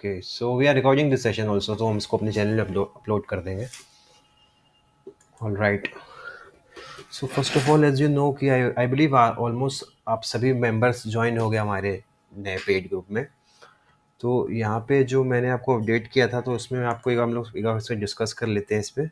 Okay, so we are recording this session also, तो हम इसको अपने चैनल में अपलोड कर देंगे. All right. So first of all, as you know कि आई बिलीव ऑलमोस्ट आप सभी मेंबर्स ज्वाइन हो गए हमारे नए पेड ग्रुप में. तो यहाँ पे जो मैंने आपको अपडेट किया था, तो उसमें आपको हम लोग एक बार से डिस्कस कर लेते हैं इस पर.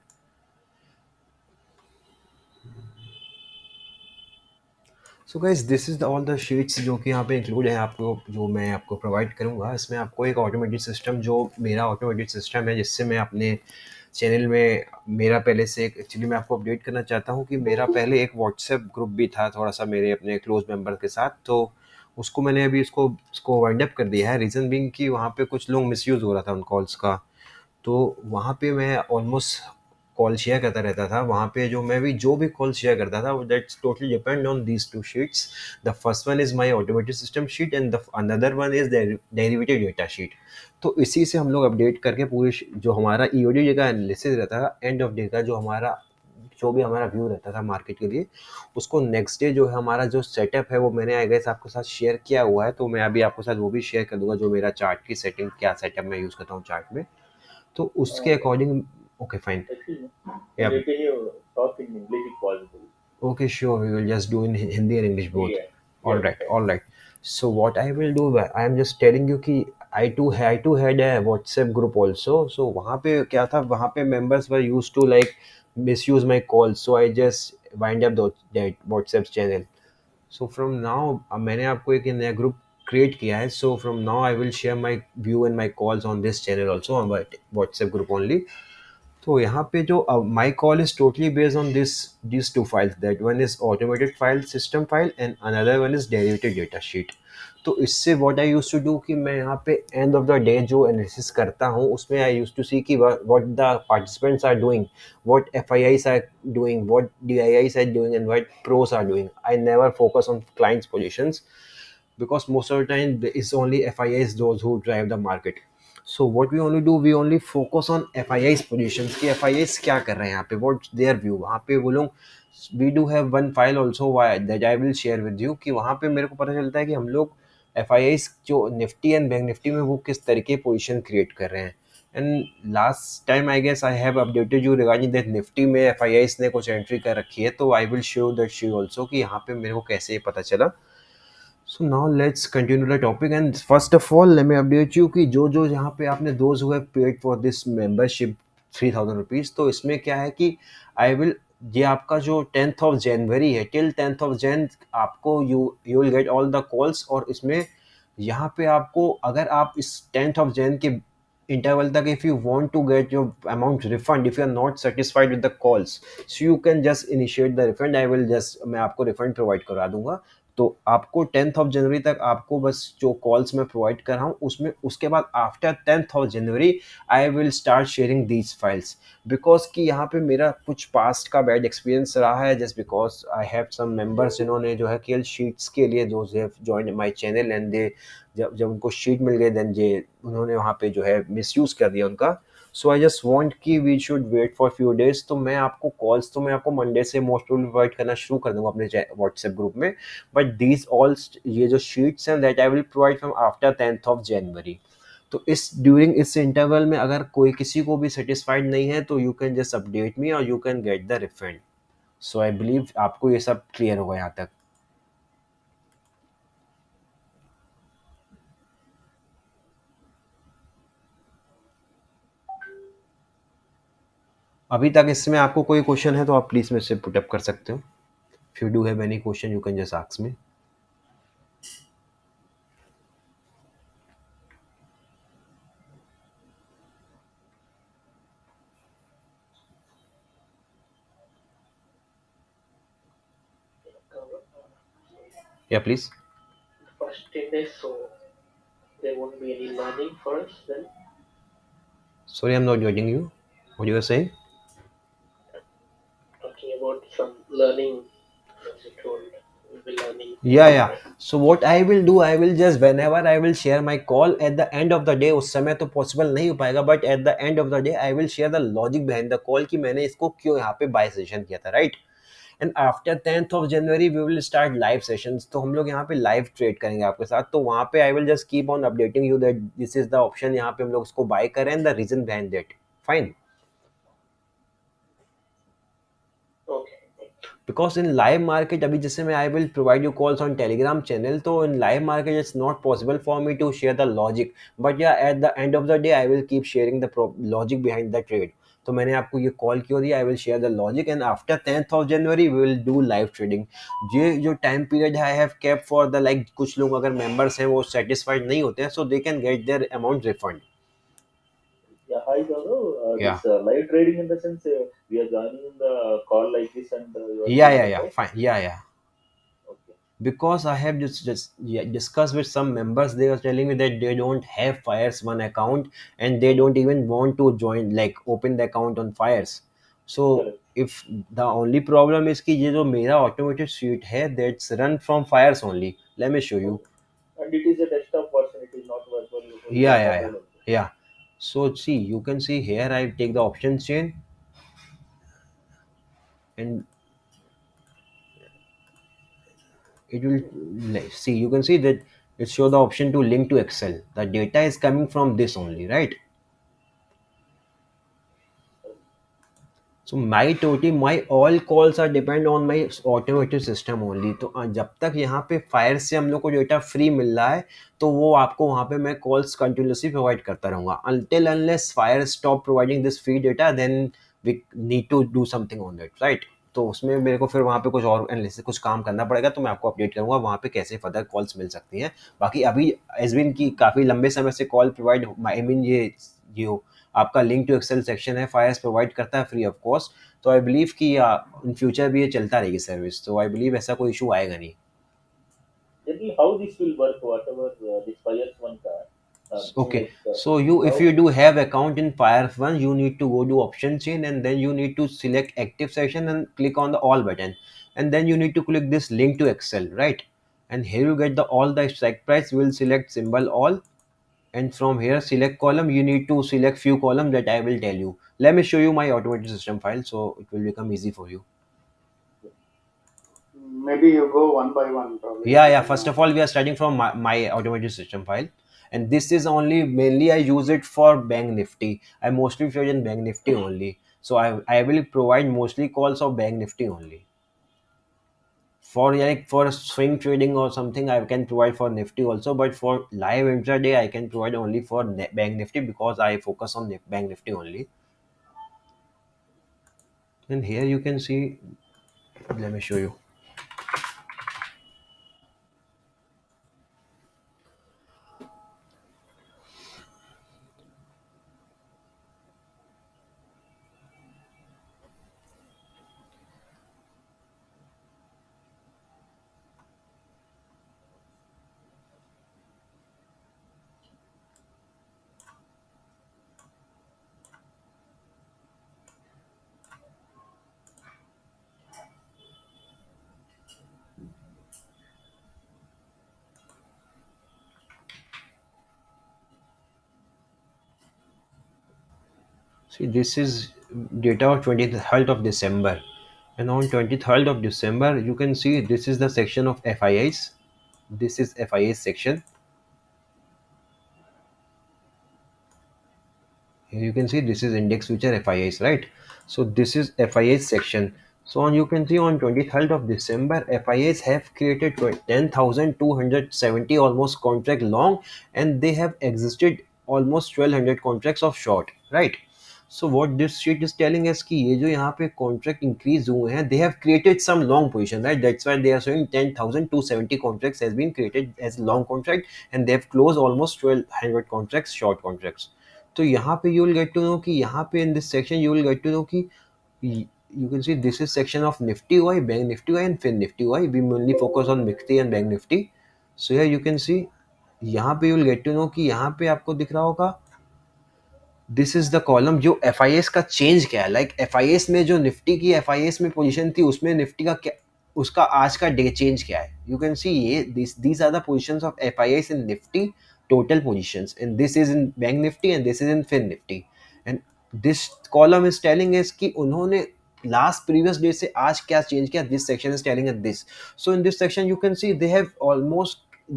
So guys, this is all the sheets जो कि यहाँ पे इंक्लूड है आपको, जो मैं आपको प्रोवाइड करूँगा. इसमें आपको एक ऑटोमेटेड सिस्टम, जो मेरा ऑटोमेटेड सिस्टम है, जिससे मैं अपने चैनल में मेरा पहले से एक एक्चुअली मैं आपको अपडेट करना चाहता हूँ कि मेरा पहले एक व्हाट्सएप ग्रुप भी था थोड़ा सा मेरे अपने क्लोज मेंबर के साथ. तो उसको मैंने अभी उसको वाइंड अप कर दिया है. रीज़न बीइंग कि वहाँ पे कुछ लोग मिसयूज़ हो रहा था उन कॉल्स का. तो वहाँ पे मैं ऑलमोस्ट कॉल शेयर करता रहता था. वहाँ पे जो भी कॉल शेयर करता था, that's totally depend on these two sheets. The first one is my automated system sheet and the another one is derivative data sheet. तो इसी से हम लोग अपडेट करके पूरे जो हमारा ईओडी का एनालिसिस रहता था एंड ऑफ डे का, जो भी हमारा व्यू रहता था मार्केट के लिए, उसको नेक्स्ट डे जो है हमारा जो सेटअप है वो मैंने आई गेस आपके साथ शेयर किया हुआ है. तो मैं अभी आपके साथ वो भी शेयर कर दूंगा, जो मेरा चार्ट की सेटिंग, क्या सेटअप मैं यूज़ करता हूँ चार्ट में. तो उसके according. Okay fine. Yeah. Can you talk in English if possible? Okay, sure. We will just do in Hindi and English both. Yeah. All Yes. right, all right. So what I will do, I am just telling you कि I too had a WhatsApp group also. So वहाँ पे क्या था, वहाँ पे members were used to like misuse my calls. So I just wind up that WhatsApp channel. So from now मैंने आपको एक नया group create किया है. So from now I will share my view and my calls on this channel also, on my WhatsApp group only. तो यहाँ पे जो my call is totally based on this two files. That one is automated file system file and another one is derivative data sheet. तो इससे what I use to do कि मैं यहाँ पे एंड ऑफ द डे जो analysis करता हूँ, उसमें आई यूज टू सी कि what the participants are doing, what FIIs are doing, what DIIs are doing and what pros are doing. I never focus on clients positions because most of the time it's only FIIs those who drive the market. So what we only do, we only focus on FIIs positions कि FIIs क्या कर रहे हैं यहाँ पे, what's their view. वहाँ पे वो लोग, we do have one file also that I will share with you कि वहाँ पे मेरे को पता चलता है कि हम लोग FIIs जो निफ्टी एंड बैंक निफ्टी में वो किस तरीके पोजीशन क्रिएट कर रहे हैं. And last time I guess I have updated you regarding that Nifty में FIIs ने कुछ एंट्री कर रखी है. तो I will show that she also कि यहाँ पे मेरे को कैसे ये पता चला. So now let's continue the topic, and first of all let me update you कि जो यहाँ पे आपने those who have paid for this membership 3000 rupees, तो इसमें क्या है कि I will, ये आपका जो 10th of January है, till 10th of Jan आपको you will get all the calls. और इसमें यहाँ पे आपको, अगर आप इस 10th of Jan के interval तक, if you want to get your amount refund, if you are not satisfied with the calls, so you can just initiate the refund. I will just, मैं आपको refund provide करा दूंगा. तो आपको 10th of जनवरी तक आपको बस जो कॉल्स मैं प्रोवाइड कर रहा हूँ उसमें, उसके बाद after 10th of January I will start sharing these files. Because कि यहाँ पे मेरा कुछ पास्ट का बैड एक्सपीरियंस रहा है, just because I have some members जिन्होंने जो है केवल शीट्स के लिए जो have join my channel and they, जब उनको शीट मिल गई देन जे उन्होंने वहाँ पे जो है मिसयूज़ कर दिया उनका. सो आई जस्ट वांट कि we should wait for few days. तो मैं आपको कॉल्स, तो मैं आपको मंडे से मोस्ट प्रोबेबली प्रोवाइड करना शुरू कर दूंगा अपने व्हाट्सएप ग्रुप में. बट दीज ऑल, ये जो शीट्स हैं that I will provide from after 10th of जनवरी. तो इस ड्यूरिंग इस इंटरवल में अगर कोई किसी को भी सेटिस्फाइड नहीं है तो यू कैन जस्ट अपडेट मी और you can get the refund. So I believe आपको ये सब क्लियर होगा यहाँ तक. अभी तक इसमें आपको कोई क्वेश्चन है तो आप प्लीज़ मेरे से पुट अप कर सकते हो. If you do have any question you can just ask me. या please. First 10 days, so there won't be any learning for us then. Sorry, I'm not getting you. What you were saying? Talking about some learning, as you told, we'll be learning. Yeah. So what I will do, I will just, whenever I will share my call at the end of the day, उस समय तो possible नहीं हो पाएगा, but at the end of the day I will share the logic behind the call कि मैंने इसको क्यों यहाँ पे बाय सेशन किया था, right. And after 10th of January we will start live sessions, तो हम लोग यहाँ पे लाइव ट्रेड करेंगे आपके साथ, तो वहाँ पे I will just keep on updating you that this is the option, यहाँ पे हम लोग उसको बाय करें and the reason behind that, fine. Okay. Because in live market अभी जैसे मैं I will provide you calls on Telegram channel, तो in live market it's not possible for me to share the logic, but yeah at the end of the day I will keep sharing the logic behind the trade. तो मैंने आपको ये call क्यों दिया, I will share the logic and after 10th of January we will do live trading. ये जो time period I have kept for the like, कुछ लोग अगर मेंबर्स हैं वो सेटिस्फाइड नहीं होते हैं, so they can get their amount refund. Yeah, hi Gaurav. या This live trading in the sense we are joining in the call like this and you are या doing या that, या right? Fine, या Okay. because I have just yeah, discussed with some members, they were telling me that they don't have Fires One account and they don't even want to join, like open the account on Fires. So Correct. if the only problem is कि ये जो मेरा automated suite है, that's run from Fires only. Let me show you. Okay. And it is a desktop version. It is not virtual Yeah, yeah, yeah, portable also. yeah. So see, you can see here I take the option chain and it will see, you can see that it show the option to link to Excel. The data is coming from this only, right? So my totally my all calls are depend on my automated system only. तो जब तक यहाँ पे fire से हम लोग को data free मिल रहा है, तो वो आपको वहाँ पे मैं कॉल्स कंटिन्यूसली प्रोवाइड करता रहूँगा until unless fire stop providing this free data, then we need to do something on that, right? तो उसमें मेरे को फिर वहाँ पे कुछ और एनालिसिस कुछ काम करना पड़ेगा, तो मैं आपको अपडेट करूँगा वहाँ पे कैसे फर्दर कॉल्स मिल सकती हैं. बाकी अभी एसबिन की काफ़ी लंबे समय से कॉल प्रोवाइड, आई मीन ये आपका लिंक टू एक्सेल सेक्शन है, फायर्स प्रोवाइड करता है फ्री ऑफ कॉस्ट. तो आई बिलीव कि इन फ्यूचर भी ये चलता रहेगी सर्विस, तो आई बिलीव ऐसा कोई इशू आएगा नहीं. Generally, how this will work? Whatever this buyer's one car. Okay, Like so you if how? you do have account in Fire One, you need to go to option chain and then you need to select active session and click on the all button, and then you need to click this link to Excel, right? And here you get the all the strike price. You will select symbol all, and from here select column. You need to select few columns that I will tell you. Let me show you my automated system file, so it will become easy for you. Maybe you go one by one, probably. Yeah. First of all, we are starting from my automated system file, and this is only mainly I use it for Bank Nifty. I mostly trade in Bank Nifty only, so I will provide mostly calls of Bank Nifty only. For like for swing trading or something, I can provide for Nifty also, but for live intraday, I can provide only for Bank Nifty because I focus on Bank Nifty only. And here you can see. Let me show you. See, this is data of 23rd of December. And on 23rd of December, you can see this is the section of FIIs. This is FIIs section. Here you can see this is index future FIIs, right? So this is FIIs section. So on you can see on 23rd of December, FIIs have created 10,270 almost contract long, and they have existed almost 1200 contracts of short, right? So what this sheet is telling us कि ये जो यहाँ पे contract increase हुए हैं, they have created some long position, right? That's why they are showing 10,270 contracts has been created as long contract, and they have closed almost 1200 contracts short contracts. तो यहाँ पे you will get to know कि यहाँ पे in this section you will get to know कि you can see this is section of Nifty Y, Bank Nifty Y and Fin Nifty Y. We mainly focus on Nifty and Bank Nifty. So here you can see यहाँ पे you will get to know कि यहाँ पे आपको दिख रहा होगा this is the column जो एफ आई एस का चेंज क्या है. लाइक एफ आई एस में जो निफ्टी की एफ आई एस में पोजिशन थी उसमें निफ्टी का क्या उसका आज का डे चेंज क्या है. यू कैन सी ये these are the positions of F I S in Nifty total positions, and this is in bank Nifty and this is in fin Nifty. And this column is telling is कि उन्होंने last previous day से आज क्या change किया, this section is telling this. So in this section you can C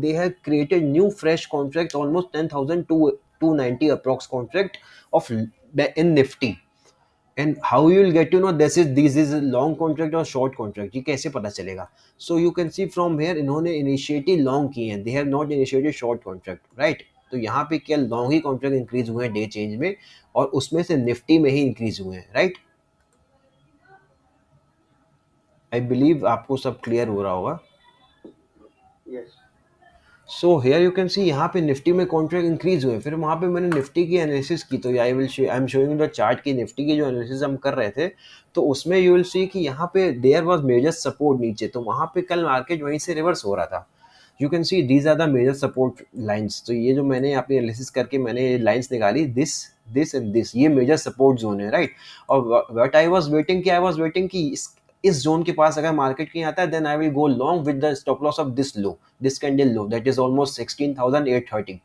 they have created new fresh contracts, almost 10,000 to 290 approx contract of in Nifty. And how you will get to know this is a long contract or short contract, ये कैसे पता चलेगा? So you can see from here इन्होंने initiative long किए हैं, they have not initiated short contract, right? तो यहाँ पे क्या लॉन्ग ही कॉन्ट्रैक्ट इंक्रीज हुए हैं डे चेंज में, और उसमें से निफ्टी में ही इंक्रीज हुए हैं, राइट? आई बिलीव आपको सब क्लियर हो रहा होगा. Yes. So here you can see यहाँ पे निफ्टी में कॉन्ट्रैक्ट इंक्रीज हुए. फिर वहाँ पे मैंने निफ्टी की एनालिसिस की, तो I am showing the chart की निफ्टी की जो एनालिसिस हम कर रहे थे, तो उसमें यू विल सी कि यहाँ पे देयर वाज मेजर सपोर्ट नीचे, तो वहाँ पे कल मार्केट वहीं से रिवर्स हो रहा था. You can see these are the major support lines. तो ये जो मैंने अपनी एनालिसिस करके मैंने लाइंस निकाली, दिस एंड दिस, ये मेजर सपोर्ट जोन है, राइट? और व्हाट आई वाज वेटिंग कि इस जोन के पास अगर मार्केट कहीं आता है, then I will go long with the stop loss of this low, this candle low, that is almost 16,830.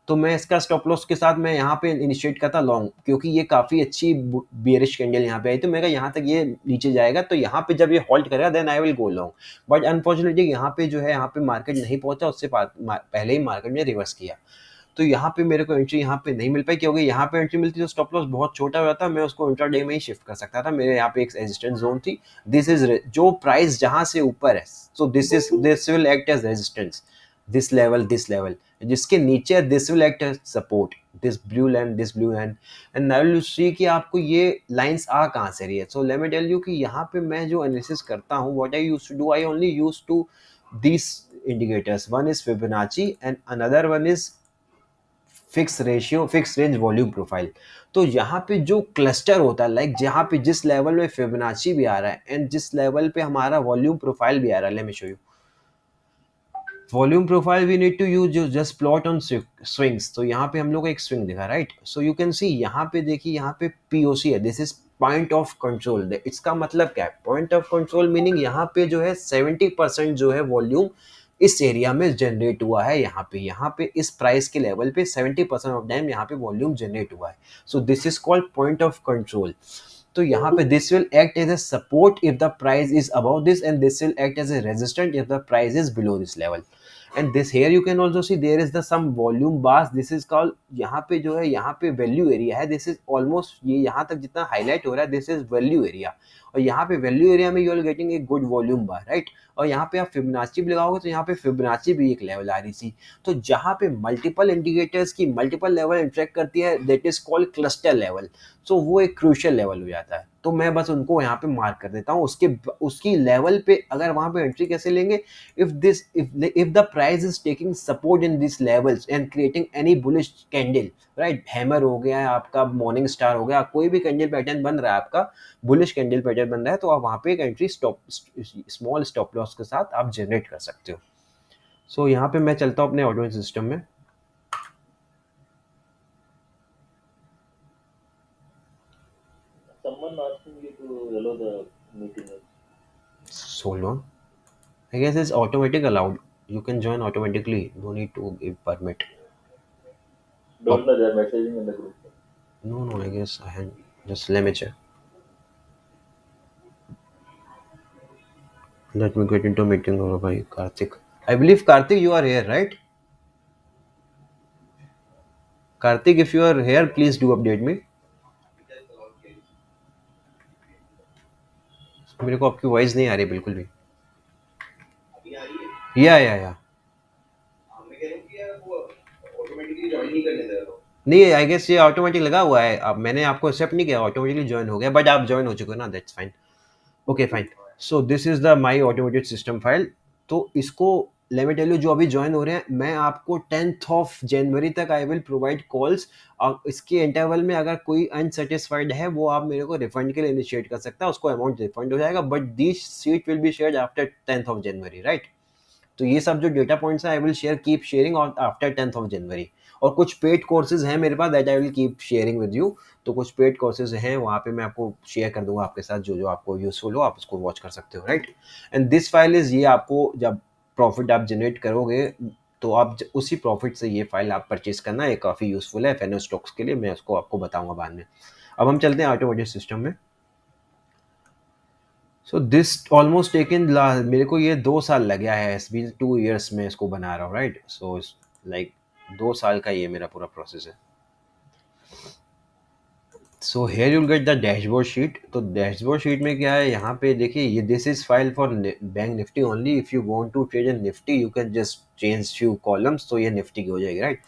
तो मैं इसका स्टॉप लॉस के साथ मैं यहाँ पे इनिशिएट करता लॉन्ग, क्योंकि ये काफ़ी अच्छी बियरिश कैंडल यहाँ पे आई, तो मैं कहा यहाँ तक ये नीचे जाएगा, तो यहाँ पे जब ये हॉल्ट करेगा then I will go long. But unfortunately यहाँ पे जो है, यहाँ पे मार्केट नहीं पहुंचा, उससे पहले ही मार्केट ने रिवर्स किया. तो यहाँ पे मेरे को एंट्री यहाँ पे नहीं मिल पाई, क्योंकि यहाँ पे एंट्री मिलती तो स्टॉप लॉस बहुत छोटा हो जाता, मैं उसको इंट्राडे में ही शिफ्ट कर सकता था. मेरे यहाँ पे एक रेजिस्टेंस जोन थी, दिस इज जो प्राइस जहाँ से ऊपर है, so this will act as resistance, this level जिसके नीचे this will act as support, this blue line. And now you see कि आपको ये लाइंस आ कहाँ से रही है. So let me tell you कि यहाँ पे मैं जो एनालिसिस करता हूँ, what I used to do, I only used to these indicators. One is Fibonacci and another one is fix ratio, fix range volume profile. तो यहाँ पे जो क्लस्टर होता है, लाइक जहाँ पे जिस लेवल में फिबोनाची भी आ रहा है एंड जिस लेवल पे हमारा वॉल्यूम प्रोफाइल भी आ रहा है, let me show you. Volume profile we need to use just plot on swings. तो यहाँ पे हम लोग को एक स्विंग दिखा, right? So you can see यहाँ पे देखिए, यहाँ पे पीओसी है, this is point of control. इसका मतलब क्या है? पॉइंट ऑफ कंट्रोल मीनिंग यहाँ पे जो है 70% जो है वॉल्यूम इस एरिया में जनरेट हुआ है. यहाँ पे इस प्राइस के लेवल पे 70% ऑफ टाइम यहाँ पे वॉल्यूम जनरेट हुआ है. So this is called point of control. तो यहाँ पे this will act as a support if the price is above this, and this will act as a resistant if the price is below this level. And this here you can also see there is the some volume bars, this is called, यहाँ पे जो है, यहाँ पे value area है, this is almost, ये यहाँ तक जितना हाईलाइट हो रहा है, दिस इज वैल्यू एरिया. और यहाँ पे वैल्यू एरिया में you are getting a good volume bar, right? और यहाँ पे आप फिबोनाची भी लगाओगे, तो यहाँ पे फिबोनाची भी एक लेवल आ रही थी. तो जहाँ पे मल्टीपल इंडिकेटर्स की मल्टीपल लेवल इंटरेक्ट करती है, that is called cluster level. So वो एक क्रूशियल लेवल हो जाता है. तो मैं बस उनको यहाँ पे मार्क कर देता हूँ, उसकी लेवल पे अगर वहाँ पे एंट्री कैसे लेंगे, if the price is taking support in these levels and creating any bullish candle, right? Hammer हो गया, आपका मॉर्निंग स्टार हो गया, कोई भी कैंडल पैटर्न बन रहा है, आपका बुलिश कैंडल पैटर्न बन रहा है, तो आप वहाँ पे एक एंट्री स्मॉल स्टॉप लॉस के साथ आप जनरेट कर सकते हो. सो यहाँ पे मैं चलता हूँ अपने ऑटोमेटिक सिस्टम में. Someone asking you to allow the meeting. Hold on. I guess it's automatic allowed. You can join automatically. No need to give permit. Don't know, they're messaging in the group. No, I guess I had just let me check. Let me get into a meeting over by Karthik. I believe Karthik, you are here, right? Karthik, if you are here, please do update me. मेरे को आपकी voice नहीं आ रही बिल्कुल भी. या नहीं, I guess ये ऑटोमेटिक लगा हुआ है. अब मैंने आपको एक्सेप्ट नहीं किया, ऑटोमेटिकली ज्वाइन हो गया, बट आप ज्वाइन हो चुके हो ना, that's fine. Okay fine. So this is the my automated system file. तो इसको लेट मी टेल यू, जो अभी ज्वाइन हो रहे हैं, मैं आपको 10th ऑफ जनवरी तक आई विल प्रोवाइड कॉल्स. और इसके इंटरवल में अगर कोई अनसेटिस्फाइड है, वो आप मेरे को रिफंड के लिए इनिशिएट कर सकता है, उसको अमाउंट रिफंड हो जाएगा, but this sheet will be shared after 10th of January, right? तो ये सब जो डेटा पॉइंट्स हैं, I will keep sharing on after 10th of January. और कुछ पेड कोर्सेज हैं मेरे पास, that I will keep sharing with you. तो कुछ पेड कोर्सेज हैं, वहाँ पे मैं आपको शेयर कर दूंगा आपके साथ, जो जो आपको यूजफुल हो, आप उसको वॉच कर सकते हो, right? And this file is, ये आपको जब प्रॉफिट आप जनरेट करोगे, तो आप उसी प्रॉफिट से ये फाइल आप परचेज करना, ये काफ़ी यूजफुल है FNO स्टॉक्स के लिए. मैं उसको आपको बताऊंगा बाद में. अब हम चलते हैं ऑटोमेटिक सिस्टम में. सो दिस ऑलमोस्ट टेकन मेरे को ये 2 साल लग गया है, एस बी 2 ईयर्स में इसको बना रहा हूँ, राइट? सो लाइक 2 साल का ये मेरा पूरा प्रोसेस है। So here you'll get the dashboard sheet. तो डैशबोर्ड शीट में क्या है, यहाँ पे देखिए, ये this is file for bank Nifty only. If you want to trade in Nifty you can just change few columns, तो ये निफ्टी की हो जाएगी, right?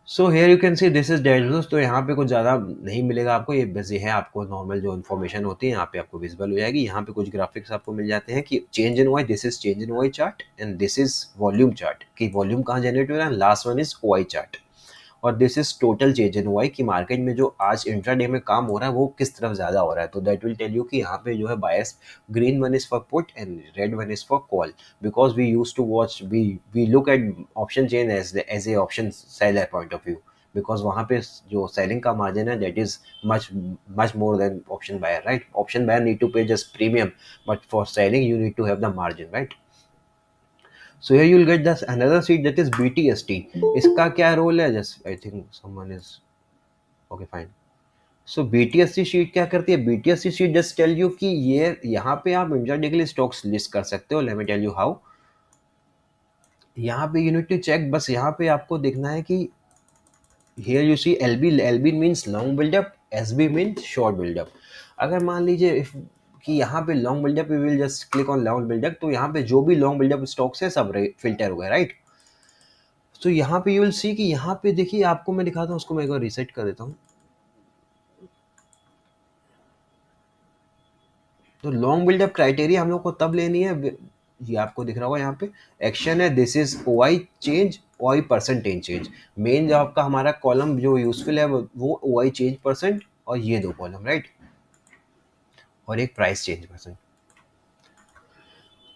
So here you can see this is dashboard. तो यहाँ पे कुछ ज़्यादा नहीं मिलेगा आपको, ये बस ये है, आपको नॉर्मल जो इन्फॉर्मेशन होती है यहाँ पे आपको विजिबल हो जाएगी। यहाँ पे कुछ ग्राफिक्स आपको मिल जाते हैं कि change in Y, this is change in Y chart, and this is volume chart, कि वॉल्यूम कहाँ जनरेट हो रहा है। Last one is Y chart, और this is total change in Y, कि मार्केट में जो आज इंट्राडे में काम हो रहा है वो किस तरफ ज़्यादा हो रहा है। तो दैट विल टेल यू कि यहाँ पे जो है bias, green one is for put and red one is for call, because we use to watch, we look at option chain as a option seller point of view, because वहाँ पे जो selling का margin है that is much much more than option buyer, right? Option buyer need to pay just premium, but for selling you need to have the margin, right? So here you'll get this another sheet that is BTST. इसका क्या role है? Just I think someone is okay, fine. So BTSC sheet क्या करती है? BTSC sheet just tell you कि ये यहाँ पे आप इंट्राडे के लिए स्टॉक्स लिस्ट कर सकते हो। Let me tell you how. यहाँ पे यू नीड टू चेक, बस यहाँ पे आपको देखना है कि here you see LB means long build up, SB means short build up। अगर मान लीजिए कि यहाँ पे long buildup, we will just click on long buildup, तो यहाँ पे जो भी लॉन्ग बिल्डअप स्टॉक्स है सब फिल्टर हुए, राइट? तो यहाँ पे यू विल सी कि यहाँ पे देखिए, आपको मैं दिखाता हूँ, उसको मैं एक बार रीसेट कर देता हूँ। तो लॉन्ग बिल्डअप क्राइटेरिया हम लोग को तब लेनी है, ये आपको दिख रहा होगा यहाँ पे एक्शन है, this is OI change, OI percentage change. Main जो आपका हमारा कॉलम जो यूजफुल है वो ओआई चेंज परसेंट, और ये दो कॉलम, राइट? और एक प्राइस चेंज परसेंट।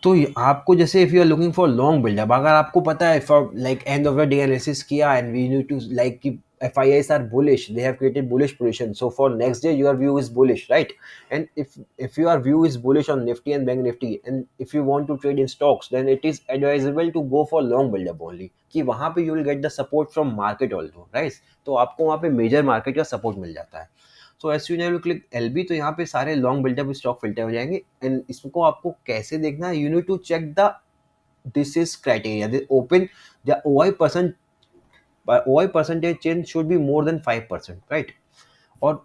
तो आपको जैसे if you are looking for long buildup, अगर आपको पता है for like end of the day analysis किया and we need to like कि FIIs are bullish, they have created bullish position, so for next day your view is bullish, right? And if your view is bullish on Nifty and Bank Nifty, and if you want to trade in stocks, then it is advisable to go for long buildup only, कि वहाँ पे you will get the support from market also, right? तो आपको वहाँ पे major market का support मिल जाता है। सो एज यून यू क्लिक LB, तो यहाँ पे सारे लॉन्ग बिल्डअप स्टॉक फिल्टर हो जाएंगे। एंड इसको आपको कैसे देखना है, you need to check the this is criteria, the open the OI percentage change should be more than 5%, right? और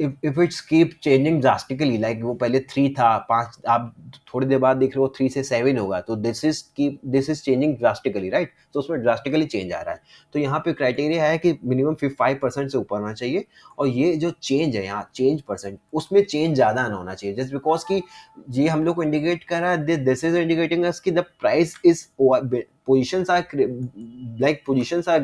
if it's keep changing drastically, like वो पहले 3 था 5, आप थोड़ी देर बाद देख रहे हो 3 से 7 होगा, तो this is changing drastically, right? तो उसमें drastically change आ रहा है। तो यहाँ पे क्राइटेरिया है कि मिनिमम 5% से ऊपर होना चाहिए, और ये जो चेंज है यहाँ चेंज परसेंट, उसमें चेंज ज़्यादा ना होना चाहिए, जस्ट बिकॉज कि ये हम लोग को इंडिकेट कर रहा है, दिस इज इंडिकेटिंग अस कि the price is positions are positions are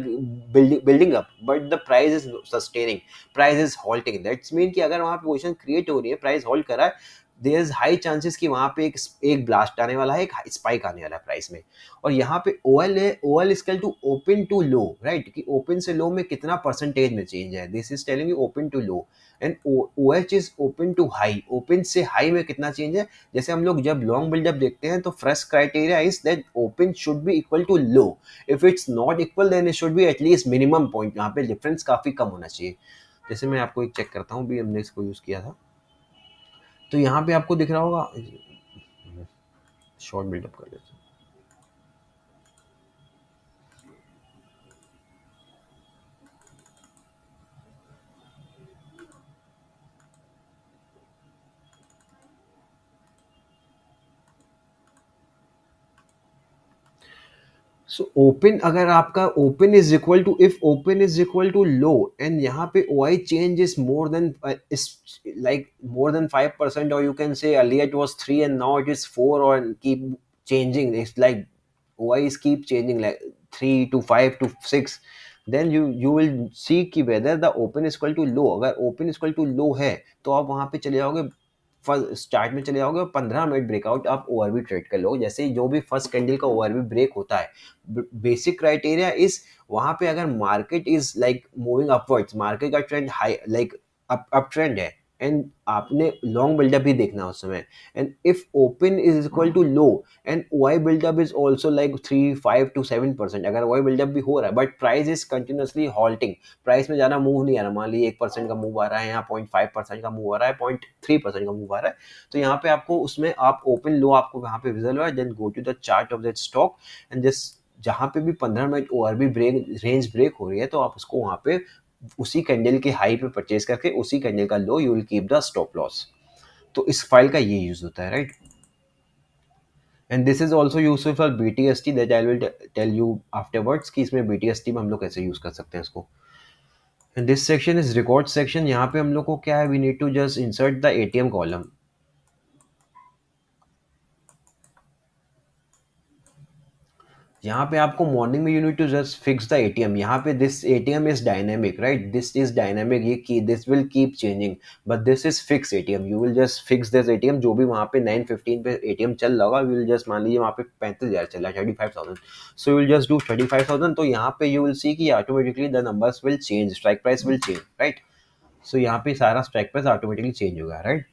building up, but the price is sustaining, price is halting. That's mean कि अगर वहाँ पे पोजीशन क्रिएट हो रही है, प्राइस होल्ड कर रहा है, देयर इज हाई चांसेस कि वहाँ पे एक ब्लास्ट आने वाला है, एक स्पाइक आने वाला है प्राइस में। और यहाँ पे OL है, OL equal to open to low, right? कि ओपन से लो में कितना परसेंटेज में चेंज है, this is telling you open to low. And OH is open to high, open से हाई में कितना चेंज है। जैसे हम लोग जब लॉन्ग बिल्डअप देखते हैं तो first criteria is that open should be equal to low, if it's not equal then it should be at least minimum point, यहाँ पे डिफरेंस काफी कम होना चाहिए। जैसे मैं आपको एक चेक करता हूँ, भी हमने इसको यूज़ किया था, तो यहाँ पे आपको दिख रहा होगा, शॉर्ट बिल्डअप कर लेते हैं। सो ओपन, अगर आपका open is equal to, if open is equal to low and यहाँ पे OI change is more than like more than 5%, or you can say earlier it was 3 and now it is 4, or keep changing, it's like OI is keep changing like 3 to 5 to 6, then you will see कि whether the open is equal to low। अगर open is equal to low है तो आप वहाँ पे चले जाओगे, start में चले जाओगे, 15 मिनट ब्रेकआउट आप ओवरवी ट्रेड कर लो। जैसे जो भी फर्स्ट कैंडल का ओवरवी ब्रेक होता है, बेसिक क्राइटेरिया इज वहां पे अगर market is like moving upwards, market का trend high like up trend है, एंड आपने लॉन्ग बिल्डअप भी देखना है उस समय. And if open is equal to low and OI buildup is also like 3 5 to 7%, अगर ओआई बिल्डअप भी हो रहा है but price is continuously halting, price में ज़्यादा मूव नहीं आ रहा, मान लीजिए 1% का मूव आ रहा है, यहाँ 0.5% का मूव आ रहा है, 0.3% का मूव आ रहा है, तो यहाँ पे आपको उसमें आप ओपन लो आपको यहाँ पे विजिबल हुआ, then go to the chart of that stock and just जहाँ पे भी 15 minute ORB break range break हो रही है तो आप उसको वहाँ पे उसी कैंडल के हाई पे परचेज करके उसी कैंडल का low you will keep the stop loss. तो इस फाइल का ये यूज होता है, right. And this is also useful for BTST that I will tell you afterwards कि इसमें BTST में हम लोग कैसे यूज कर सकते हैं इसको. And this section is record section. यहाँ पे हम लोग को क्या है, we need to just insert the ATM column. यहाँ पे आपको मॉर्निंग में you need to just fix the ATM. यहाँ पे this ATM is dynamic, right, this is dynamic, ये की this will keep changing, but this is fix ATM. You will just fix this ATM. जो भी वहाँ पे 9:15 पे ATM चल रहा होगा, यू विल जस्ट मान लीजिए वहाँ पे 35,000 चल रहा है, 35,000, so you will just do 35,000. तो यहाँ पे यू विल सी कि automatically the numbers will change, strike price will change, right. So यहाँ पे सारा स्ट्राइक प्राइस ऑटोमेटिकली चेंज होगा, right.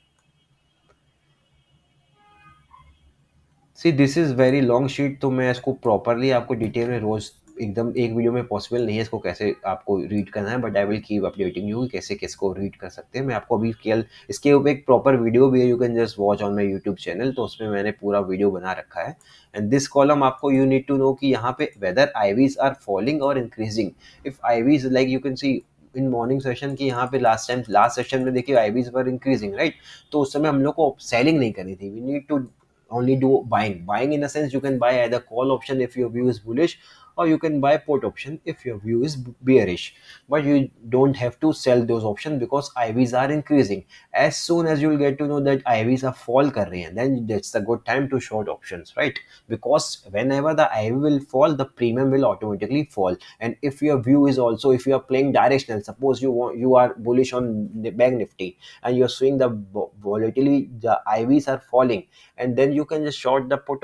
See this is very long sheet, तो मैं इसको प्रॉपरली आपको डिटेल में रोज एकदम एक वीडियो में पॉसिबल नहीं है इसको कैसे आपको रीड करना है, but I will keep updating you कैसे किसको रीड कर सकते हैं. मैं आपको अभी केवल इसके ऊपर एक प्रॉपर वीडियो भी है, you can just watch on my YouTube channel, तो उसमें मैंने पूरा वीडियो बना रखा है. एंड दिस कॉलम आपको यू नीड टू नो कि यहाँ पे वेदर आईवीज आर फॉलिंग और increasing. If IVs like you can C in morning session की, यहाँ पे लास्ट सेशन में देखिए आईवीज वर इंक्रीजिंग, राइट. तो उस समय हम लोग को सेलिंग नहीं करनी थी, we need to only do buying in a sense. You can buy either call option if your view is bullish, or you can buy put option if your view is bearish, but you don't have to sell those options because IVs are increasing. As soon as you'll get to know that IVs are fall kar rahe hain, then that's the good time to short options, right? Because whenever the IV will fall, the premium will automatically fall. And if your view is also, if you are playing directional, suppose you are bullish on the bank nifty and you're seeing the volatility, the IVs are falling, and then you can just short the put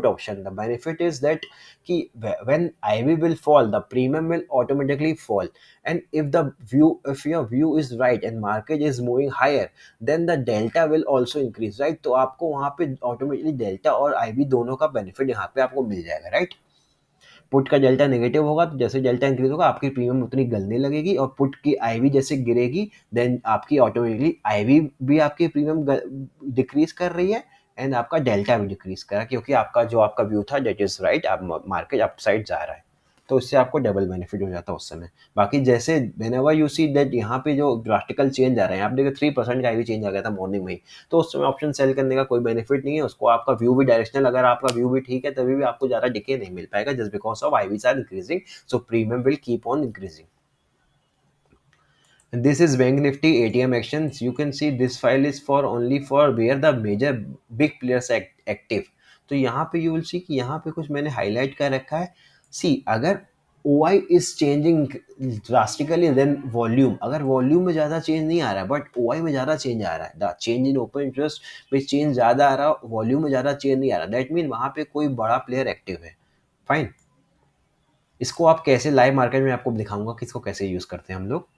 option. The benefit is that ki when IV will fall, the premium will automatically fall. And if your view is right and market is moving higher, then the delta will also increase, right? तो आपको वहाँ पे automatically delta और IV दोनों का benefit यहाँ पे आपको मिल जाएगा, राइट. पुट का डेल्टा नेगेटिव होगा तो जैसे डेल्टा इंक्रीज होगा आपकी प्रीमियम उतनी गलने लगेगी, और पुट की आईवी जैसे गिरेगी देन आपकी ऑटोमेटिकली आईवी भी आपकी प्रीमियम डिक्रीज कर रही है एंड आपका डेल्टा भी डिक्रीज कर रहा है, क्योंकि आपका जो आपका व्यू था डेट इज राइट, आप मार्केट अप साइड जा रहा है, तो इससे आपको डबल बेनिफिट हो जाता है उस समय. बाकी जैसे whenever you see that यहाँ पे जो ड्रास्टिकल चेंज आ रहे हैं, आप देखिए 3% का आईवी चेंज आ गया था मॉर्निंग में ही, तो उस समय ऑप्शन सेल करने का कोई बेनिफिट नहीं है. उसको आपका व्यू भी डायरेक्शनल, अगर आपका व्यू भी ठीक है तभी भी आपको ज़्यादा डिके नहीं मिल पाएगा, just because of IVs are increasing, so premium will keep on increasing. This is Bank Nifty ATM actions. You can see this file is for only for where the major big players active. तो यहाँ पे you will see कि यहाँ पे कुछ मैंने highlight कर रखा है. See, अगर OI is changing drastically then volume, अगर volume में ज़्यादा change नहीं आ रहा है but OI में ज़्यादा change आ रहा है, the change in open interest में change ज़्यादा आ रहा है, volume में ज़्यादा change नहीं आ रहा, that mean वहाँ पे कोई बड़ा player active है. Fine. इसको आप कैसे लाइव मार्केट में आपको दिखाऊंगा कि इसको कैसे यूज़ करते हैं हम लोग.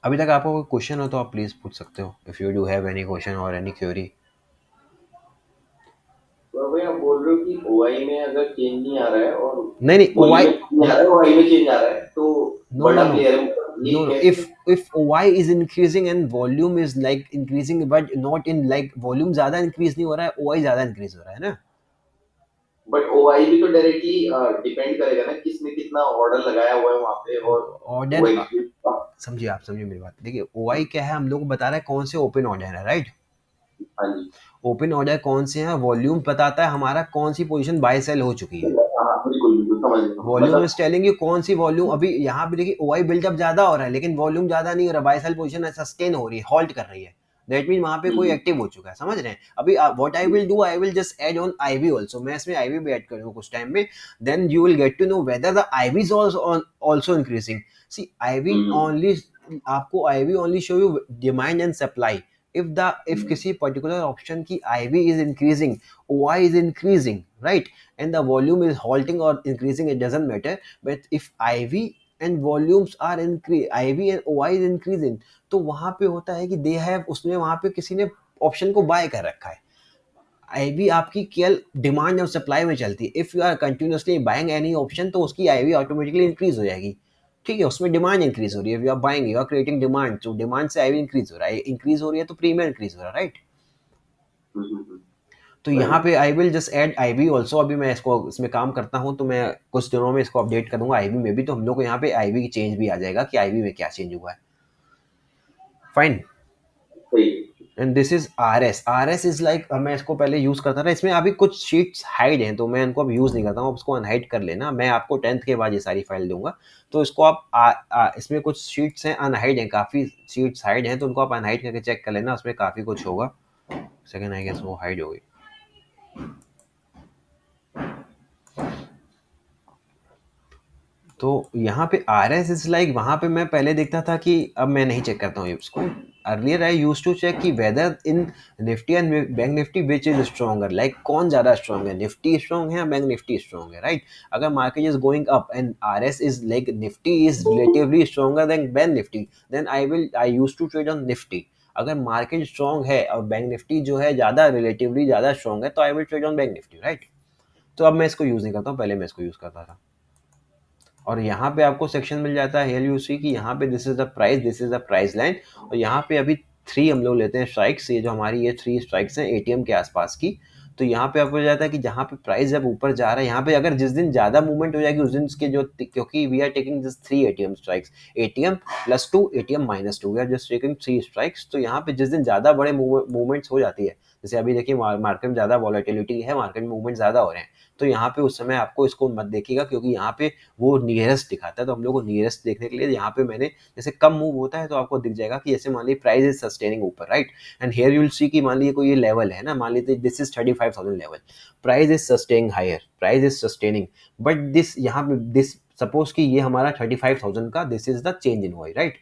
अभी तक आपको कोई क्वेश्चन हो तो आप प्लीज पूछ सकते हो, if you do have any question और एनी क्वेरी. तो भाई आप बोल रहे हो कि ओआई में अगर चेंज नहीं आ रहा है और नहीं ओआई ओआई में चेंज आ रहा है तो नो बड़ा नो प्लेयर है no no if OI is increasing and volume is like increasing but not in like volume ज्यादा इंक्रीज नहीं हो रहा है, OI ज्यादा इंक्रीज हो रहा है ना. बट ओआई भी तो डायरेक्टली डिपेंड करेगा ना किसने कितना ऑर्डर लगाया हुआ है वहां पे, और ऑर्डर समझिए, आप समझिए मेरी बात. देखिए OI क्या है, हम लोग को बता रहा है कौन से ओपन ऑर्डर है, राइट. हाँ जी, ओपन ऑर्डर कौन से हैं, वॉल्यूम बताता है हमारा कौन सी पोजीशन बाय सेल हो चुकी है. हाँ बिल्कुल बिल्कुल समझ गया. वॉल्यूम इज टेलिंग यू कौन सी वॉल्यूम. अभी यहाँ पे देखिए OI बिल्डअप ज्यादा हो रहा है लेकिन वॉल्यूम ज्यादा नहीं हो रहा, बाय सेल पोजीशन सस्टेन हो रही है, हॉल्ट कर रही है, दैट मीन वहां पे कोई एक्टिव हो चुका है, समझ रहे हैं. अभी what I will do, I will just add on IV also, मैं इसमें आईवी भी ऐड करूंगा कुछ टाइम में, then you will get to know whether the IV is also increasing. See IV only, आपको IV only show you demand and supply. if किसी particular option की IV is increasing, OI is increasing, right, and the volume is halting or increasing, it doesn't matter, but if IV and volumes are increase, IB and OI is increasing, तो वहां पे होता है कि they have, उसने वहां पे किसी ने ऑप्शन को बाय कर रखा है। IB आपकी केवल डिमांड और सप्लाई में चलती है। If you are continuously buying any option तो उसकी IB ऑटोमेटिकली इंक्रीज हो जाएगी, ठीक है, उसमें डिमांड इंक्रीज हो रही है, you are buying, you are creating demand, तो डिमांड से IB इंक्रीज हो रहा है, इंक्रीज हो रही है तो प्रीमियम इंक्रीज हो रहा है, राइट। तो यहाँ पे I will just add IB also, अभी मैं इसको इसमें काम करता हूँ तो मैं कुछ दिनों में इसको अपडेट करूंगा IB में भी, तो हम लोग को यहाँ पे IB की चेंज भी आ जाएगा कि IB में क्या चेंज हुआ है। Fine. And this is RS is like, मैं इसको पहले यूज करता था, इसमें अभी कुछ शीट्स हाइड हैं तो मैं इनको अब यूज नहीं करता हूँ, उसको अनहाइड कर लेना, मैं आपको 10th के बाद ये सारी फाइल दूंगा, तो इसको आप इसमें कुछ शीट्स हैं अनहाइड हैं, काफी शीट्स हाइड हैं, तो उनको आप अनहाइड करके चेक कर लेना, उसमें काफी कुछ होगा। सेकंड आई गेस वो हाइड हो गई। तो यहाँ पे RS इज लाइक, वहाँ पे मैं पहले देखता था कि, अब मैं नहीं चेक करता हूँ इसको, earlier I use to check कि whether in Nifty and Bank Nifty which is stronger, like कौन ज्यादा स्ट्रॉन्ग है, निफ्टी स्ट्रॉन्ग है या बैंक निफ्टी स्ट्रॉन्ग है, राइट। अगर market is going up and RS is like Nifty is relatively stronger than Bank Nifty, then I use to trade on Nifty. अगर market strong है और bank Nifty जो है ज्यादा रिलेटिवली ज्यादा strong है तो I will trade on bank Nifty, right. तो अब मैं इसको यूज नहीं करता हूँ, पहले मैं इसको यूज करता था। और यहाँ पे आपको सेक्शन मिल जाता है, हियर यू सी कि यहाँ पे this is the price, this is the price line, और यहाँ पे अभी 3 हम लोग लेते हैं स्ट्राइक्स, ये जो हमारी ये 3 स्ट्राइक्स हैं ATM के आसपास की। तो यहाँ पे आपको जाता है कि जहाँ पे प्राइस जब ऊपर जा रहा है, यहाँ पे अगर जिस दिन ज्यादा मूवमेंट हो जाएगी उस दिन इसके जो, क्योंकि we are taking this 3 ATM strikes, ATM +2 ATM -2, we are just taking 3 strikes. तो यहाँ पे जिस दिन ज्यादा बड़े मूवमेंट्स हो जाती है, जैसे अभी देखिए मार्केट में ज्यादा वॉलेटिलिटी है, मार्केट में मूवमेंट ज्यादा हो रहे हैं, तो यहाँ पे उस समय आपको इसको मत देखिएगा, क्योंकि यहाँ पे वो नियरेस्ट दिखाता है, तो हम लोग को नियरेस्ट देखने के लिए यहाँ पे मैंने, जैसे कम मूव होता है तो आपको दिख जाएगा कि जैसे मान लीजिए प्राइस इज सस्टेनिंग ऊपर, right, and here you will see कि मान लीजिए कोई ये लेवल है ना, मान लीजिए this is 35,000 level, price is sustaining higher, price is sustaining, but this यहाँ पे दिस सपोज कि ये हमारा 35,000 का this is the change in Y, right,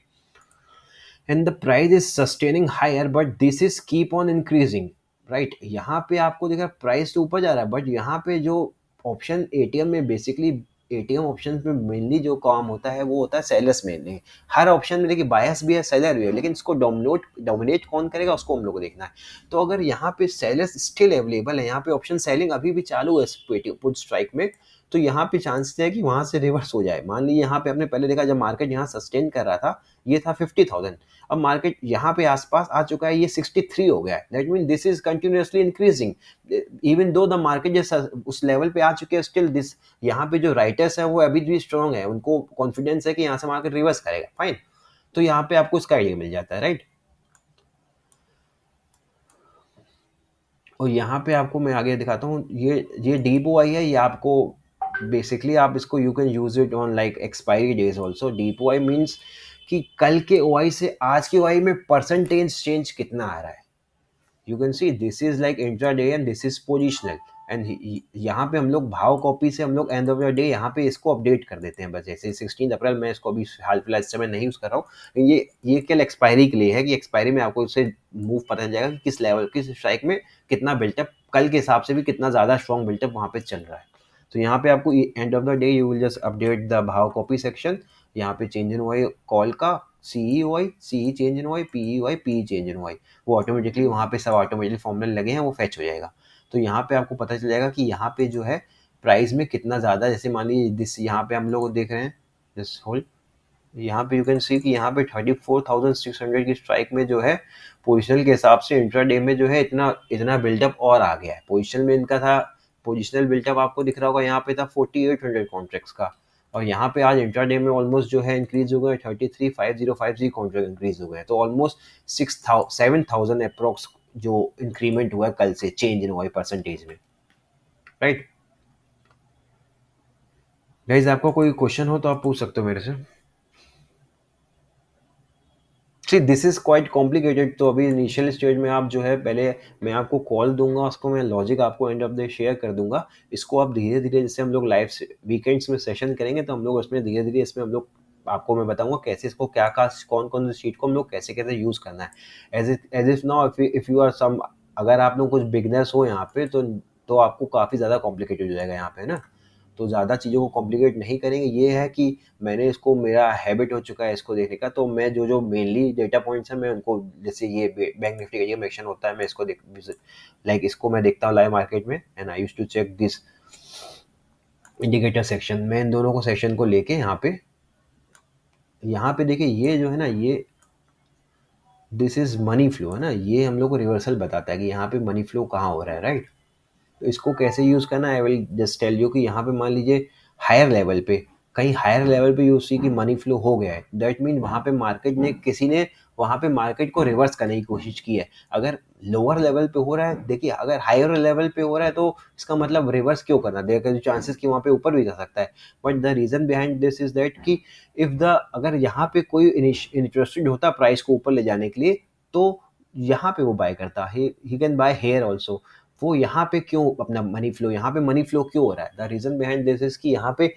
and the price is sustaining higher but this is keep on increasing, right. यहाँ पे आपको देखा प्राइस तो ऊपर जा रहा है, बट यहाँ पे जो ऑप्शन ATM में बेसिकली, ATM ऑप्शन में मेनली जो काम होता है वो होता है सेलर्स में, हर ऑप्शन में देखिए बायस भी है सेलर भी है, लेकिन इसको डोमिनेट कौन करेगा उसको हम लोग को देखना है। तो अगर यहाँ पे सेलर्स स्टिल अवेलेबल है, यहाँ पे ऑप्शन सेलिंग अभी भी चालू है पुट स्ट्राइक में, तो यहाँ पे चांसेस है कि वहां से रिवर्स हो जाए। मान लीजिए यहाँ पे आपने पहले देखा जब मार्केट यहाँ सस्टेन कर रहा था, ये था 50,000, अब मार्केट यहाँ पे आसपास आ चुका है, ये 63 हो गया है, that mean this is continuously increasing, even though the market जैसा उस लेवल पे आ चुके हैं, स्टिल दिस यहाँ पे जो राइटर्स है वो अभी भी स्ट्रॉन्ग है, उनको कॉन्फिडेंस है कि यहाँ से मार्केट रिवर्स करेगा, फाइन। तो यहाँ पे आपको इसका आइडिया मिल जाता है, राइट। और यहाँ पे आपको मैं आगे दिखाता हूँ, ये डीप ओआई है, ये आपको बेसिकली आप इसको you can use it on like expiry days also. Deep OI means कि कल के ओआई से आज के ओआई में परसेंटेज चेंज कितना आ रहा है। You can see this is like intraday and this is positional, and यहाँ पे हम लोग भाव कॉपी से हम लोग एंड ऑफ द डे यहाँ पे इसको अपडेट कर देते हैं, बस जैसे 16 अप्रैल मैं इसको अभी हाल फिलहाल इस समय नहीं यूज़ कर रहा हूँ, ये केवल एक्सपायरी के लिए है कि एक्सपायरी में आपको इससे मूव पता चल जाएगा कि किस लेवल किस स्ट्राइक में कितना बिल्टअप, कल के हिसाब से भी कितना ज़्यादा स्ट्रॉन्ग बिल्टअप वहाँ पे चल रहा है। तो यहाँ पे आपको end of the day you will just update the भाव कॉपी सेक्शन, यहाँ पे चेंज इन वाई कॉल का CE change in Y, PE change in Y, वो ऑटोमेटिकली वहाँ पे सब ऑटोमेटिकली फॉर्मूले लगे हैं, वो फैच हो जाएगा। तो यहाँ पे आपको पता चल जाएगा कि यहाँ पे जो है प्राइस में कितना ज़्यादा, जैसे मान लीजिए दिस यहाँ पे हम लोग देख रहे हैं दिस होल, यहाँ पे यू कैन सी कि यहाँ पे 34,600 की स्ट्राइक में जो है पोजिशनल के हिसाब से इंट्राडे में जो है इतना बिल्डअप और आ गया है। पोजिशनल में इनका था, पोजिशनल बिल्टअप आपको दिख रहा होगा यहाँ पे था 4800 कॉन्ट्रैक्ट्स का, और यहाँ पे आज इंट्राडे में ऑलमोस्ट जो है इंक्रीज हो गए 33,5053 कॉन्ट्रैक्ट इंक्रीज हो गए, तो ऑलमोस्ट 7,000 अप्रोक्स जो इंक्रीमेंट हुआ है कल से चेंज इन हुआ है परसेंटेज में, राइट। गाइस आपको कोई क्वेश्चन हो तो आप पूछ सकते हो मेरे से। सी दिस इज क्वाइट कॉम्प्लिकेटेड, तो अभी इनिशियल स्टेज में आप जो है पहले मैं आपको कॉल दूंगा, उसको मैं लॉजिक आपको एंड ऑफ द शेयर कर दूंगा, इसको आप धीरे धीरे जैसे हम लोग लाइव वीकेंड्स में सेशन करेंगे तो हम लोग उसमें धीरे धीरे इसमें हम लोग आपको मैं बताऊंगा कैसे इसको क्या कौन कौन सी शीट को हम लोग कैसे कैसे यूज़ करना है। As if now if you are some, अगर आप लोग कुछ बिगनर्स हो यहाँ पे तो आपको काफ़ी ज़्यादा कॉम्प्लिकेटेड हो जाएगा यहाँ पे ना, तो ज़्यादा चीज़ों को कॉम्प्लिकेट नहीं करेंगे। ये है कि मैंने इसको, मेरा हैबिट हो चुका है इसको देखने का, तो मैं जो मेनली डेटा पॉइंट्स हैं मैं उनको, जैसे ये बैंक निफ्टी का ये मेंशन होता है, मैं इसको लाइक इसको मैं देखता हूँ लाइव मार्केट में, and I used to check this indicator section. मैं इन दोनों को सेक्शन को लेके यहाँ पे देखिए, ये जो है ना, ये दिस इज मनी फ्लो है ना, ये हम लोग को रिवर्सल बताता है कि यहाँ पे मनी फ्लो कहाँ हो रहा है, राइट। तो इसको कैसे यूज़ करना है, I will just tell you कि यहाँ पे मान लीजिए हायर लेवल पे, कहीं हायर लेवल पे यू सी कि मनी फ्लो हो गया है, दैट मीन वहाँ पे मार्केट ने, किसी ने वहाँ पे मार्केट को रिवर्स करने की कोशिश की है। अगर लोअर लेवल पे हो रहा है, देखिए अगर हायर लेवल पे हो रहा है तो इसका मतलब रिवर्स क्यों करना, देयर कैन चांसेस कि वहाँ पे ऊपर भी जा सकता है। But the reason behind this is that कि इफ द, अगर यहाँ पे कोई इंटरेस्टेड होता प्राइस को ऊपर ले जाने के लिए, तो यहाँ पे वो बाय करता है, he can buy here also. वो यहाँ पे क्यों अपना मनी फ्लो, यहाँ पे मनी फ्लो क्यों हो रहा है, the reason behind this is कि यहाँ पे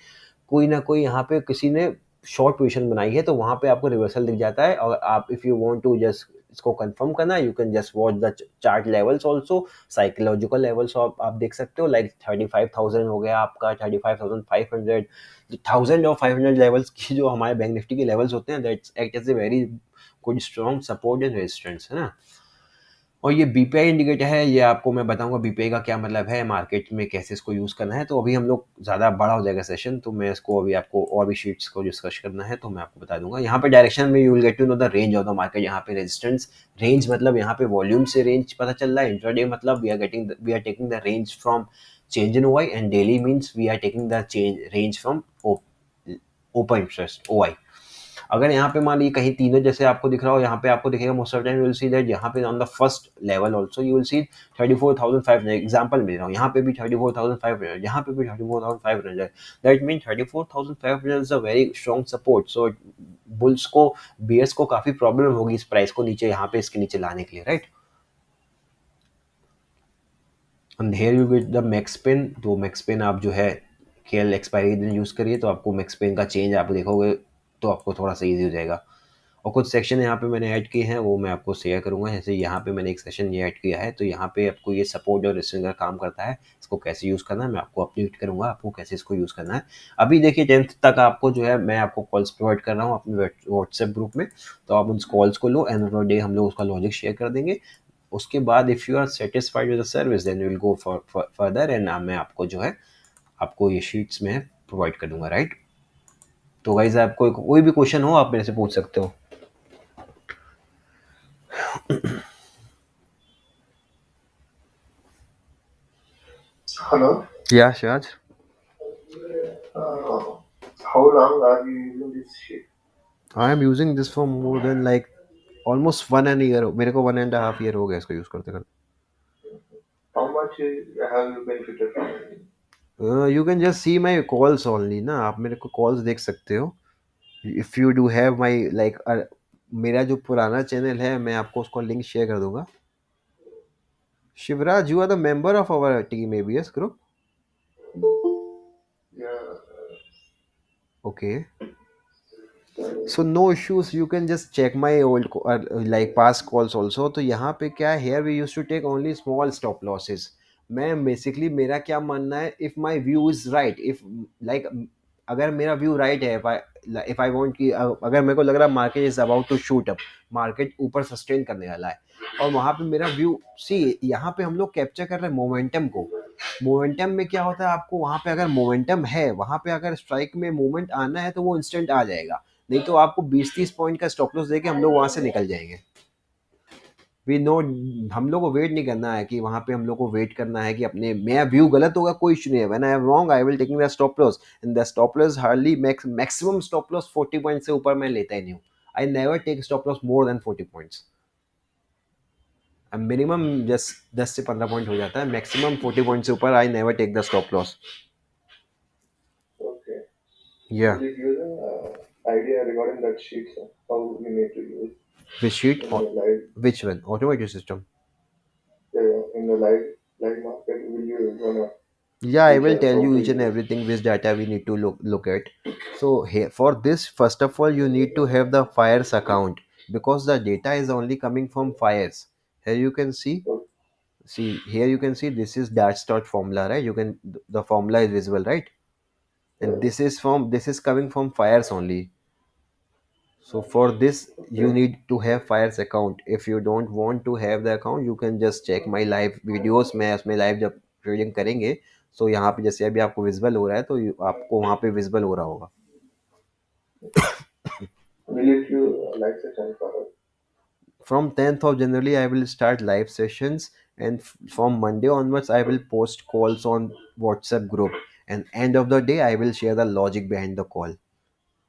कोई ना कोई, यहाँ पे किसी ने शॉर्ट पोजीशन बनाई है, तो वहाँ पे आपको रिवर्सल दिख जाता है। और आप if you want to just इसको कंफर्म करना, you can just watch the chart levels also, psychological levels आप देख सकते हो, लाइक 35,000 हो गया आपका, 35,500, 1,000 और 500 लेवल्स की जो हमारे बैंक निफ्टी के लेवल्स होते हैं, that's act as a very good strong support and resistance, है ना। और ये बीपीआई इंडिकेटर है, ये आपको मैं बताऊंगा बीपीआई का क्या मतलब है, मार्केट में कैसे इसको यूज़ करना है। तो अभी हम लोग ज़्यादा बड़ा हो जाएगा सेशन, तो मैं इसको अभी आपको और भी शीट्स को डिस्कस करना है तो मैं आपको बता दूंगा। यहाँ पे डायरेक्शन में you will get to know the range of the market. यहाँ पे रेजिस्टेंस रेंज मतलब यहाँ पे वॉल्यूम से रेंज पता चल रहा है। इंट्राडे मतलब we are taking the range from change in OI, and daily means we are taking the change range from open interest OI. अगर यहाँ पे मान लीजिए कहीं तीनों जैसे आपको दिख रहा हो, यहाँ पे आपको दिखेगा most of time you will see that यहाँ पे on the first level also you will see 34,500, example मिल रहा हूँ, यहाँ पे भी 34,500, यहाँ पे भी 34,500, that mean 34,500 is a very strong support. So bulls को, बियर्स को काफी प्रॉब्लम होगी इस प्राइस को नीचे, यहाँ पे इसके नीचे लाने के लिए, right. And here you get the max pain. तो मैक्स पेन आप जो है केएल एक्सपायरी दिन यूज़ करिए, तो आपको मैक्स पेन का चेंज आप देखोगे तो आपको थोड़ा सा ईजी हो जाएगा। और कुछ सेक्शन यहाँ पे मैंने ऐड किए हैं, वो मैं आपको शेयर करूँगा। जैसे यहाँ पे मैंने एक सेक्शन ये ऐड किया है, तो यहाँ पे आपको ये सपोर्ट और रेजिस्टेंस का काम करता है, इसको कैसे यूज़ करना है मैं आपको अपडेट करूँगा, आपको कैसे इसको यूज़ करना है। अभी देखिए 10th तक आपको जो है मैं आपको कॉल्स प्रोवाइड कर रहा हूँ अपने व्हाट्सएप ग्रुप में, तो आप उन कॉल्स को लो, एंड ऑफ द डे हम लोग उसका लॉजिक शेयर कर देंगे। उसके बाद if you are satisfied with the service then will go further, and मैं आपको जो है आपको ये शीट्स में प्रोवाइड कर दूंगा, राइट। तो गाइस आपको कोई भी क्वेश्चन हो आप मेरे से पूछ सकते हो। Hello. Yeah, Shaj. How long are you using this sheet? I am using this for more than like almost 1 year. मेरे को 1.5 year हो गया इसको यूज करते करते। How much have you benefited from it? You can just see my calls only ना, आप मेरे को कॉल्स देख सकते हो। If you do have my like मेरा जो पुराना चैनल है मैं आपको उसका लिंक शेयर कर दूंगा। Shivraj, you are the member of our team ABS group. Yeah. Okay. So no issues, you can just check my old like past calls also। तो यहाँ पे क्या है, here we used to take only small stop losses। मैं basically मेरा क्या मानना है, if my view is right, if like अगर मेरा व्यू राइट है, if I want कि अगर मेरे को लग रहा है market is about to shoot up, market ऊपर सस्टेन करने वाला है, और वहाँ पे मेरा व्यू, सी यहाँ पे हम लोग कैप्चर कर रहे हैं मोमेंटम को। मोमेंटम में क्या होता है, आपको वहाँ पे अगर मोमेंटम है, वहाँ पे अगर स्ट्राइक में मूवमेंट आना है तो वो इंस्टेंट आ जाएगा, नहीं तो आपको 20-30 पॉइंट का स्टॉप लॉस देके हम लोग वहां से निकल जाएंगे। वी नो, हम लोग को वेट नहीं करना है कि वहां पे हम लोग को वेट करना है कि अपने, मेरा व्यू गलत होगा कोई इशू नहीं है, when I am wrong I will taking the stop loss, and the stop loss hardly maximum stop loss 40 point से ऊपर मैं लेता ही नहीं हूँ। I never take stop loss more than 40 points. Minimum just 10 से 15 पॉइंट हो जाता है, मैक्सिमम 40 पॉइंट से ऊपर I never take the stop loss. Okay. या Please give an idea regarding that sheet, sir. How we need to use which sheet, in the live, which one, automated system? in the live market. Will you gonna Yeah, I teach will us tell how you to each and use? everything which data we need to look at. So here for this, first of all you need to have the fires account, because the data is only coming from fires. Here you can see here you can see this is dart start formula, right? You can, the formula is visible, right? and this is coming from Fires only. So for this you need to have Fires account. If you don't want to have the account, you can just check my live videos. मैं उसमें live जब trading करेंगे, तो यहाँ पे जैसे अभी आपको विजिबल हो रहा है, तो आपको वहाँ पे विजिबल हो रहा होगा. Will it you live session for us? From 10th of January I will start live sessions, and from Monday onwards I will post calls on WhatsApp group, and end of the day I will share the logic behind the call,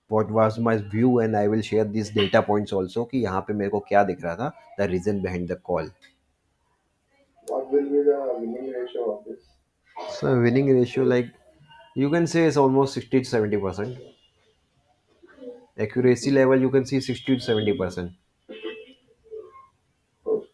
what was my view, and I will share these data points also कि यहाँ पे मेरे को क्या दिख रहा था, the reason behind the call. What will be the winning ratio of this? So winning ratio, like you can say, is almost 60 to 70%. Accuracy level you can see 60 to 70%. Post.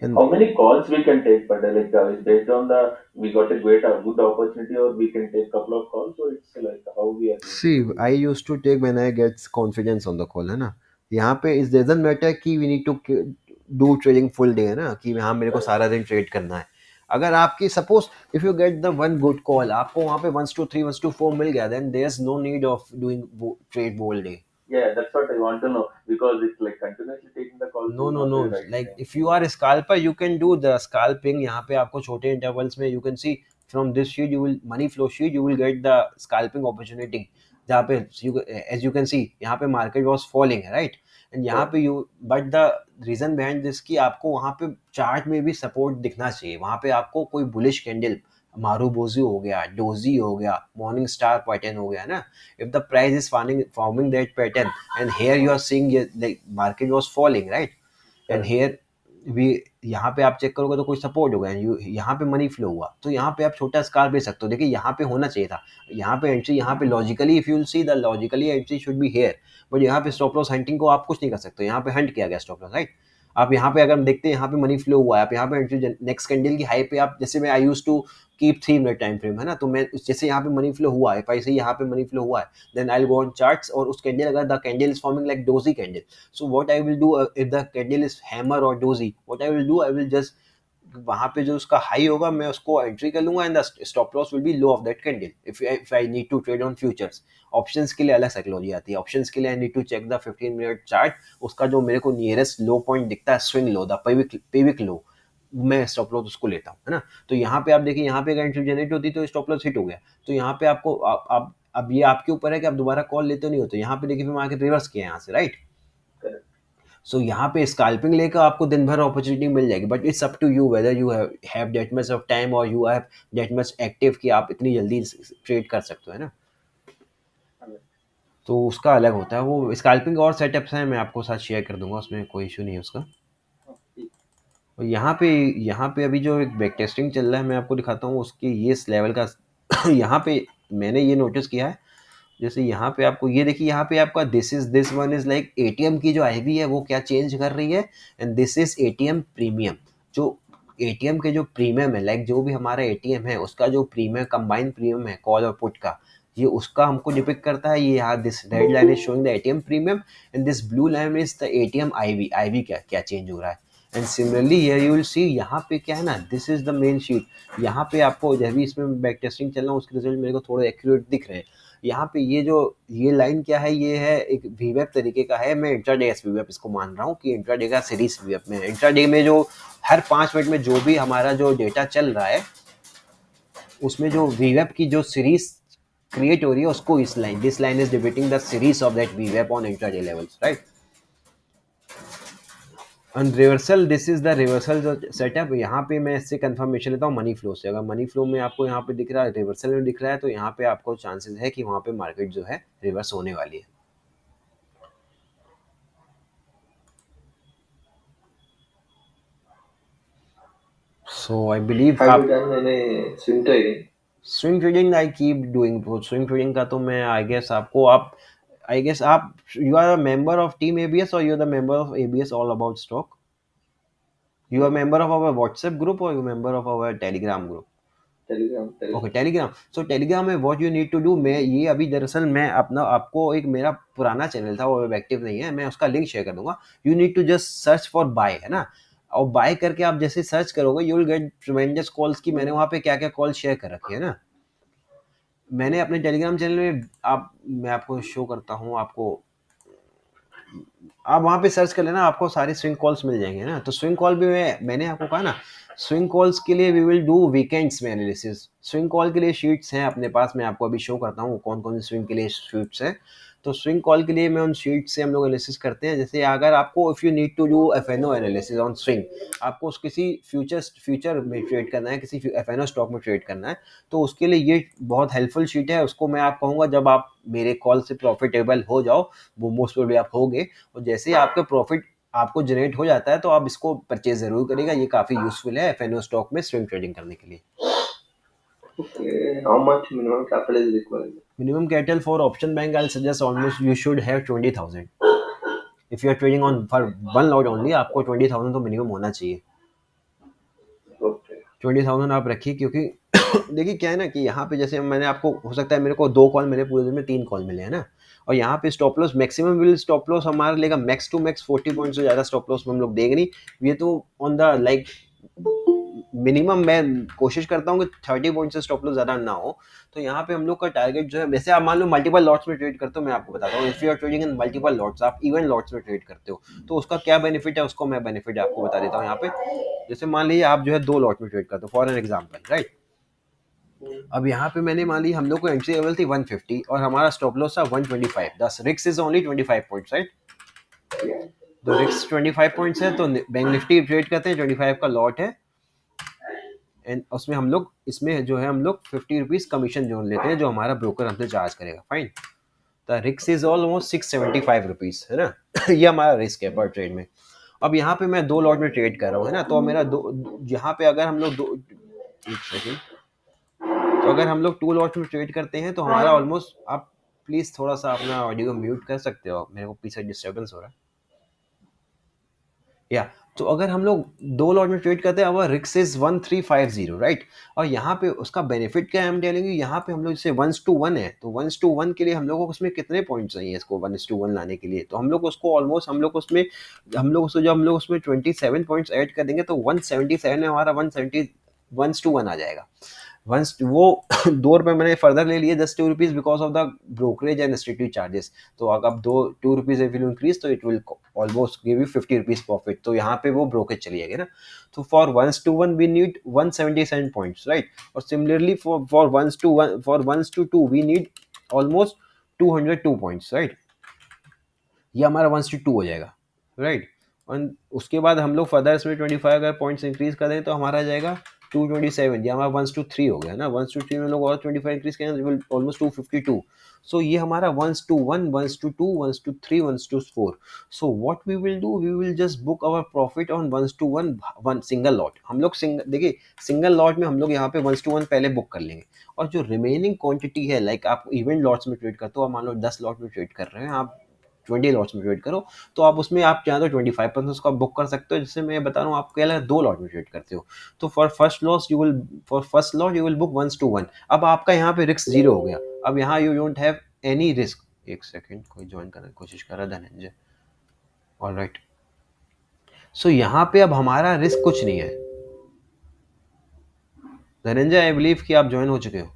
And How many calls we can take per day? Like it's based on the we got a good opportunity, or we can take couple of calls. So it's like how we are doing. see, I used to take when I get confidence on the call, है ना. यहाँ पे it doesn't matter कि we need to do trading full day, है ना, कि हाँ मेरे को सारा दिन ट्रेड करना है. अगर आपकी suppose if you get the one good call, आपको वहाँ पे 1 to 3 1 to 4 मिल गया, then there's no need of doing trade whole day. Yeah, that's what I want to know because it's like continuously taking the calls. No, will no, not no. be right. Like if you are a scalper, you can do the scalping. यहाँ पे आपको छोटे intervals में you can see from this sheet you will money flow sheet you will get the scalping opportunity. जहाँ पे as you can see यहाँ पे market was falling, right? And यहाँ पे you but the reason behind this कि आपको वहाँ पे chart में भी support दिखना चाहिए. वहाँ पे आपको कोई bullish candle मारूबोजी हो गया, डोजी हो गया, मॉर्निंग स्टार पैटर्न हो गया ना. If the price is forming that pattern, and here you are seeing like market was falling, right? And here we यहाँ पे आप चेक करोगे तो कोई सपोर्ट होगा, यहाँ पे मनी फ्लो हुआ, तो यहाँ पे आप छोटा स्कार बेच सकते हो. देखिए यहाँ पे होना चाहिए था, यहाँ पे एंट्री, यहाँ पे logically if you will see the logically entry should be here, but यहाँ पे स्टॉप लॉस हंटिंग को आप कुछ नहीं कर सकते. यहाँ पे हंट किया गया स्टॉप लॉस, राइट. आप यहाँ पे अगर हम देखते हैं यहाँ पे मनी फ्लो हुआ है, आप यहाँ पे एंट्री नेक्स्ट कैंडल की हाई पे आप जैसे मैं I use to keep 3 minute time frame, है ना. तो मैं जैसे यहाँ पे मनी फ्लो हुआ है, पैसे यहाँ पे मनी फ्लो हुआ है, then I will go on charts, और उस कैंडल अगर the candle is forming like doji candle, so what I will do if the candle is hammer or dozy, what I will do, I will just वहाँ पे जो उसका high होगा मैं उसको एंट्री कर लूंगा, and the stop loss will be low of that candle. If I need to trade on futures, options के लिए अलग साइकोलॉजी आती है. ऑप्शंस के लिए I need to check the 15 minute chart, उसका जो मेरे को नियरेस्ट लो पॉइंट दिखता है, स्विंग लो, द पेविक लो, मैं स्टॉप लॉस उसको लेता हूँ, है ना. तो यहाँ पे आप देखिए, यहाँ पे अगर एंट्री जनरेट होती तो स्टॉप लॉस हिट हो गया, तो यहाँ पे आपको अब ये आपके ऊपर है कि आप दोबारा कॉल लेते नहीं होते. यहाँ पे देखिए फिर मार्केट रिवर्स किया यहाँ से, राइट. सो यहाँ पे स्कैल्पिंग लेकर आपको दिन भर अपॉर्चुनिटी मिल जाएगी, but it's up to you whether you have that much of time और you have that much active कि आप इतनी जल्दी ट्रेड कर सकते हो, है ना. तो उसका अलग होता है, वो स्कैल्पिंग और सेटअप्स हैं, मैं आपको साथ शेयर कर दूंगा, उसमें कोई इशू नहीं है उसका. और यहाँ पे अभी जो एक बैक टेस्टिंग चल रहा है, मैं आपको दिखाता हूँ उसके ये इस लेवल का. यहाँ पे मैंने ये नोटिस किया है, जैसे यहाँ पे आपको ये देखिए, यहाँ पे आपका this one is like ATM की जो आईवी है वो क्या चेंज कर रही है, and this is ATM premium. जो एटीएम के जो प्रीमियम है, लाइक जो भी हमारा एटीएम है उसका जो प्रीमियम कंबाइंड प्रीमियम है कॉल और पुट का, ये उसका हमको डिपिक्ट करता है. ये यहाँ this red line is showing the ATM premium, and this blue line is the ATM IV क्या चेंज हो रहा है. And similarly here you will see, यहाँ पे क्या है ना, this is the main sheet. यहाँ पे आपको जब भी इसमें बैक टेस्टिंग चल रहा है उसके रिजल्ट मेरे को थोड़े एक्यूरेट दिख रहे हैं. यहाँ पे ये लाइन क्या है, ये है एक वीवेप तरीके का है. मैं इंट्राडे वीवेप इसको मान रहा हूँ कि इंट्राडे का सीरीज वीवेप में, इंट्राडे में जो हर 5 मिनट में जो भी हमारा जो डेटा चल रहा है उसमें जो वीवेप की जो सीरीज क्रिएट हो रही है उसको this line is depicting the series of that वीवेप on intraday levels, right. And reversal, this is the reversal setup. यहाँ पे मैं इससे कंफर्मेशन लेता हूँ मनी फ्लो से. अगर मनी फ्लो में आपको यहाँ पे दिख रहा है, रिवर्सल में दिख रहा है, तो यहाँ पे आपको चांसेस है कि वहाँ पे मार्केट जो है रिवर्स होने वाली है. सो आई बिलीव Have आप you done any swing trading? Swing trading I keep doing. Swing trading का तो मैं आई गेस आप you are a member of team ABS, और you are the member of ABS all about stock. You are a member of our WhatsApp group or you are a member of our Telegram group? Telegram. Okay, Telegram. So Telegram में what you need to do, मैं ये अभी दरअसल मैं आपको एक मेरा पुराना चैनल था वो एक्टिव नहीं है, मैं उसका लिंक शेयर कर दूंगा. You need to just search for buy, है ना. और बाय करके आप जैसे सर्च करोगे you will get tremendous calls की मैंने वहाँ पे क्या क्या कॉल शेयर कर रखी है ना। मैंने अपने टेलीग्राम चैनल में मैं आपको शो करता हूँ आपको, आप वहाँ पे सर्च कर लेना, आपको सारे स्विंग कॉल्स मिल जाएंगे ना। तो स्विंग कॉल भी मैंने आपको कहा ना, स्विंग कॉल्स के लिए वी विल डू वीकेंड्स में एनालिसिस। स्विंग कॉल के लिए शीट्स हैं अपने पास, मैं आपको अभी शो करता हूँ कौन कौन से स्विंग के लिए शीट्स हैं। तो स्विंग कॉल के लिए मैं उन शीट से हम लोग एनालिसिस करते हैं। जैसे अगर आपको if you need to do FNO analysis on swing, आपको किसी फ्यूचर में ट्रेड करना है, किसी एफएनओ स्टॉक में ट्रेड करना है, तो उसके लिए ये बहुत हेल्पफुल शीट है। उसको मैं आप कहूँगा जब आप मेरे कॉल से प्रॉफिटेबल हो जाओ, वो मोस्ट प्रोबेबली आप होगे, और जैसे ही आपका प्रॉफिट आपको जनरेट हो जाता है तो आप इसको परचेज जरूर करेगा। ये काफ़ी यूजफुल है एफएनओ स्टॉक में स्विंग ट्रेडिंग करने के लिए। Okay, how much minimum capital is required? Minimum capital for option bank, I'll suggest almost you should have 20,000. If you are trading on for one lot only, आपको 20,000 तो minimum होना चाहिए। Okay. 20,000 आप रखिए, क्योंकि देखिए क्या है ना कि यहाँ पे जैसे मैंने आपको, हो सकता है मेरे को 2 कॉल मिले पूरे दिन में, 3 कॉल मिले हैं ना, और यहाँ पे stop loss maximum will stop loss हमारा लेगा मैक्स टू मैक्स 40 पॉइंट से ज़्यादा स्टॉप लॉस हम लोग देंगे नहीं। ये तो ऑन द लाइक मिनिमम मैं कोशिश करता हूँ कि 30 पॉइंट से स्टॉप लॉस ज़्यादा ना हो। तो यहाँ पे हम लोग का टारगेट जो है, वैसे आप मान लो मल्टीपल लॉट्स में ट्रेड करते हो, मैं आपको बताता हूँ, if you are trading in multiple lots, आप इवन लॉट्स में ट्रेड करते हो, तो उसका क्या बेनिफिट है उसको मैं बेनिफिट आपको बता देता हूँ यहाँ पे। जैसे मान लीजिए आप जो है 2 लॉट में ट्रेड करते हो फॉर एन एग्जाम्पल, राइट। अब यहाँ पे मैंने मान ली हम लोग को एंट्री लेवल थी 150 और हमारा स्टॉप लॉस था 125, दस रिक्स इज ओनली 25 पॉइंट्स, राइट। तो रिक्स 25 पॉइंट्स है, तो बैंक निफ्टी ट्रेड करते हैं, 25 का लॉट है, एंड उसमें हम लोग, इसमें जो है हम लोग 50 रुपीज़ कमीशन जोन लेते हैं जो हमारा ब्रोकर हमसे चार्ज करेगा, फाइन। द रिक्स इज ऑलमोस्ट 675 रुपीज़, है ना। ये हमारा रिस्क है पर ट्रेड में। अब यहाँ पे मैं 2 लॉट में ट्रेड कर रहा हूँ, है ना, तो मेरा यहाँ पे अगर हम लोग एक सेकेंड, तो अगर हम लोग 2 लॉट में ट्रेड करते हैं तो हमारा ऑलमोस्ट, आप प्लीज़ थोड़ा सा अपना ऑडियो को म्यूट कर सकते हो, मेरे को पीछे डिस्टर्बेंस हो रहा है या। तो अगर हम लोग 2 लॉट में ट्रेड करते हैं, हमारा रिस्क इज 1350, राइट। और यहाँ पे उसका बेनिफिट क्या है, हम टेलेंगे यहाँ पे हम लोग जैसे 1:1 है, तो 1:1 के लिए हम लोगों को उसमें कितने पॉइंट चाहिए इसको 1:1 लाने के लिए, तो हम लोग उसको ऑलमोस्ट हम लोग उसमें जब हम लोग उसमें 27 पॉइंट्स ऐड कर देंगे तो 177 में हमारा 170 1:1 आ जाएगा। वंस वो 2 रुपये मैंने फर्दर ले लिए, just 2 rupees because of the brokerage and administrative charges. तो अगर 2 रुपीज़ इफ यू इंक्रीज तो it will almost give you 50 rupees profit, तो यहाँ पे वो ब्रोकरेज चली जाएगी ना। तो for 1:1 we need 177 points, right. और similarly for 1:2 we need almost 202 points, right. ये हमारा 1:2 हो जाएगा, राइट। और उसके बाद हम लोग फर्दर इसमें 25 अगर पॉइंट्स इंक्रीज कर दें तो हमारा जाएगा 227, ये हमारा 1:3 हो गया ना। 1:3 में लोग और 25 इंक्रीज करें ऑलमोस्ट 252। सो ये हमारा 1:1, 1:2, 1:3, 1:4। So what we will do, we will just book our profit on 1:1 one single lot. हम लोग देखिए सिंगल लॉट में हम लोग यहाँ पे 1:1 पहले बुक कर लेंगे, और जो रिमेनिंग क्वांटिटी है, लाइक आप इवेंट लॉट्स में ट्रेड करते हो, मान लो 10 लॉट में ट्रेड कर रहे हैं आप, 20 लॉट्स में ट्रेड करो, तो आप उसमें आप चाहे तो 25% उसका बुक कर सकते हो। जैसे मैं बता रहा हूँ आपके अलग 2 लॉट में ट्रेड करते हो, तो for first lot you will book 1:1। अब आपका यहाँ पे रिस्क 0 हो गया, अब यहाँ you don't have any risk. एक सेकेंड, कोई ज्वाइन करने की कोशिश कर रहा है, धनंजय, ऑलराइट। सो यहाँ पे अब हमारा रिस्क कुछ नहीं है। धनंजय, आई बिलीव कि आप ज्वाइन हो चुके हो,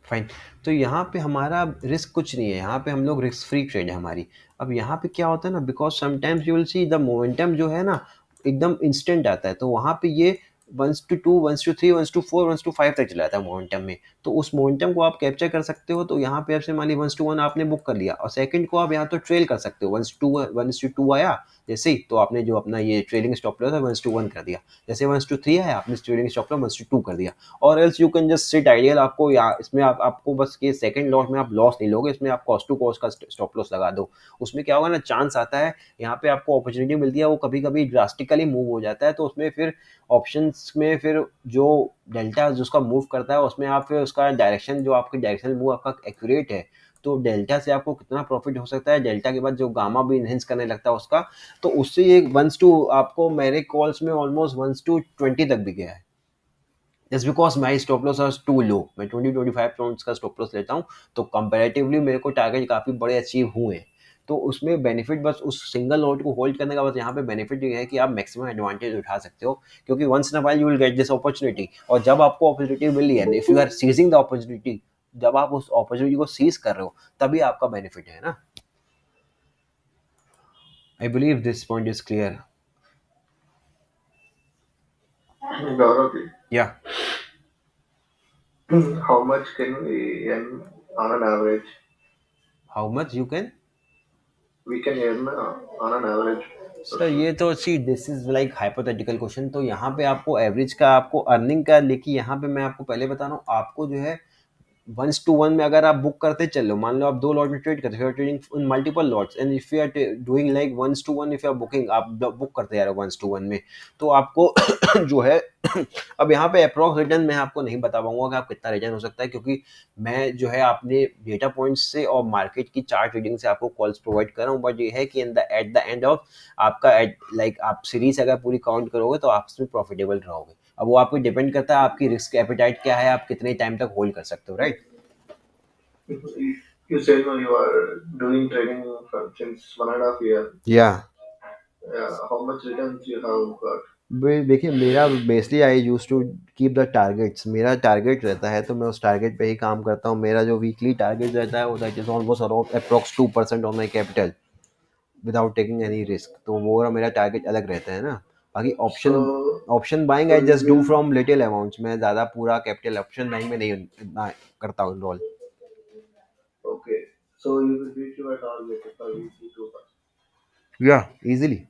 फाइन। तो यहाँ पे हमारा रिस्क कुछ नहीं है, यहाँ पे हम लोग रिस्क फ्री ट्रेड है हमारी। अब यहाँ पे क्या होता है ना, because sometimes you will see the momentum जो है ना एकदम इंस्टेंट आता है, तो वहाँ पे ये 1:2, 1:3, 1:4, 1:5 तक चला जाता है मोमेंटम में। तो उस मोमेंटम को आप कैप्चर कर सकते हो। तो यहाँ पे आपसे मान ली 1:1 आपने बुक कर लिया, और सेकंड को आप यहाँ तो ट्रेल कर सकते हो। 1:2 आया जैसे ही, तो आपने जो अपना ये ट्रेलिंग स्टॉप लॉस है 1:1 कर दिया। जैसे 1:3 आया, आपने ट्रेलिंग स्टॉप लॉस 1:2 कर दिया। और else you can just sit ideal, आपको इसमें आपको बस ये सेकंड लॉट में आप लॉस नहीं लोगे, इसमें आप कॉस्ट टू कॉस्ट का स्टॉप लॉस लगा दो। उसमें क्या होगा ना, चांस आता है यहाँ पे आपको अपॉर्चुनिटी मिलती है, वो कभी कभी ड्रास्टिकली मूव हो जाता है, तो उसमें फिर ऑप्शंस में फिर जो डेल्टा जिसका मूव करता है उसमें आप फिर उसका डायरेक्शन, जो आपकी डायरेक्शन मूव आपका एक्यूरेट है, तो डेल्टा से आपको कितना प्रॉफिट हो सकता है, डेल्टा के बाद जो गामा भी इनहेंस करने लगता है उसका, तो उससे एक 1:2 आपको मेरे कॉल्स में ऑलमोस्ट 1:20 तक भी गया है, just because my stop loss are too low. मैं 20-25 पॉइंट्स का स्टॉप लॉस लेता हूँ, तो कंपैरेटिवली मेरे को टारगेट काफ़ी बड़े अचीव हुए हैं। तो उसमें बेनिफिट बस उस सिंगल लॉट को होल्ड करने का बस यहाँ पे बेनिफिट ये है कि आप मैक्सिमम एडवांटेज उठा सकते हो, क्योंकि once in a while you will get this opportunity, और जब आपको अपॉर्चुनिटी मिली है, if you are seizing the opportunity, जब आप उस अपॉर्चुनिटी को सीज कर रहे हो तभी आपका बेनिफिट है ना. I believe this point is clear. Gaurav, या how much can we earn on an average? How much you can. We can earn on an average. Sir ये तो सी this is like hypothetical question, तो यहाँ पे आपको average का, आपको earning का, लेकिन यहाँ पे मैं आपको पहले बता रहा हूँ, आपको जो है 1:1 में अगर आप बुक करते चलो, मान लो आप 2 लॉट में ट्रेड करते हो, trading in multiple lots, and if you are doing like 1:1, if you are booking, आप बुक करते जा रहे हो 1:1 में, तो आपको जो है अब यहाँ पे अप्रॉक्स रिटर्न मैं आपको नहीं बता पाऊंगा कि आप कितना रिटर्न हो सकता है, क्योंकि मैं जो है अपने डेटा पॉइंट्स से और मार्केट की चार्ट रीडिंग से आपको कॉल्स प्रोवाइड कर रहा हूँ, बट ये है कि एट द एंड ऑफ आपका लाइक आप सीरीज अगर पूरी काउंट करोगे तो आप उसमें प्रॉफिटेबल रहोगे. अब वो आपको डिपेंड करता है आपकी रिस्क एपेटाइट क्या है, आप कितने टाइम तक होल्ड कर सकते हो, right. You said no, you are doing trading from since 1.5 years. या How much returns you have got? देखिए मेरा basically I use to keep the targets, मेरा टारगेट रहता है तो मैं उस टारगेट पे ही काम करता हूँ. मेरा जो वीकली टारगेट रहता है वो that is almost around approx 2% of my capital without taking any risk, तो वो मेरा टारगेट अलग रहता है ना. बाकी option So, option buying so I you just do will, from little amounts, मैं ज़्यादा पूरा कैपिटल ऑप्शन बाइंग में नहीं इतना करता हूँ involve. okay. So you will reach your target if I reach 2%. या easily.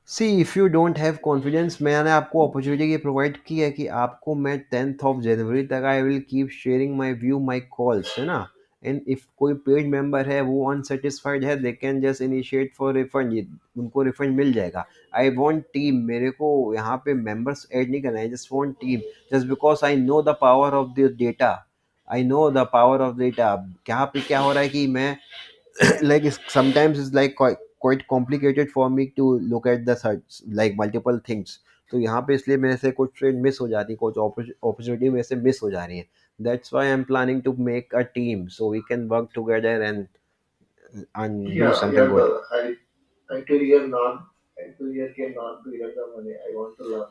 C if you don't have confidence, मैंने आपको अपॉर्चुनिटी ये प्रोवाइड की है कि आपको मैं 10th जनवरी तक आई will keep sharing my view my calls, है ना. एंड इफ कोई पेड मेंबर है वो अनसेटिस्फाइड है, they can just initiate for refund, उनको रिफंड मिल जाएगा. आई वॉन्ट टीम, मेरे को यहाँ पे मेंबर्स ऐड नहीं करना है, just want team, just because I know the power of the data. I know the power of data. यहाँ पे क्या हो रहा है कि मैं like sometimes it's like quite complicated for me to look at the search like multiple things. तो यहाँ पे इसलिए मेरे से कुछ ट्रेड मिस हो जाती है, कुछ अपॉर्चुनिटी मेरे से मिस हो जा रही है. That's why I am planning to make a team so we can work together and do Yeah, something good. I too here not, I too here cannot to earn the money. I want to learn.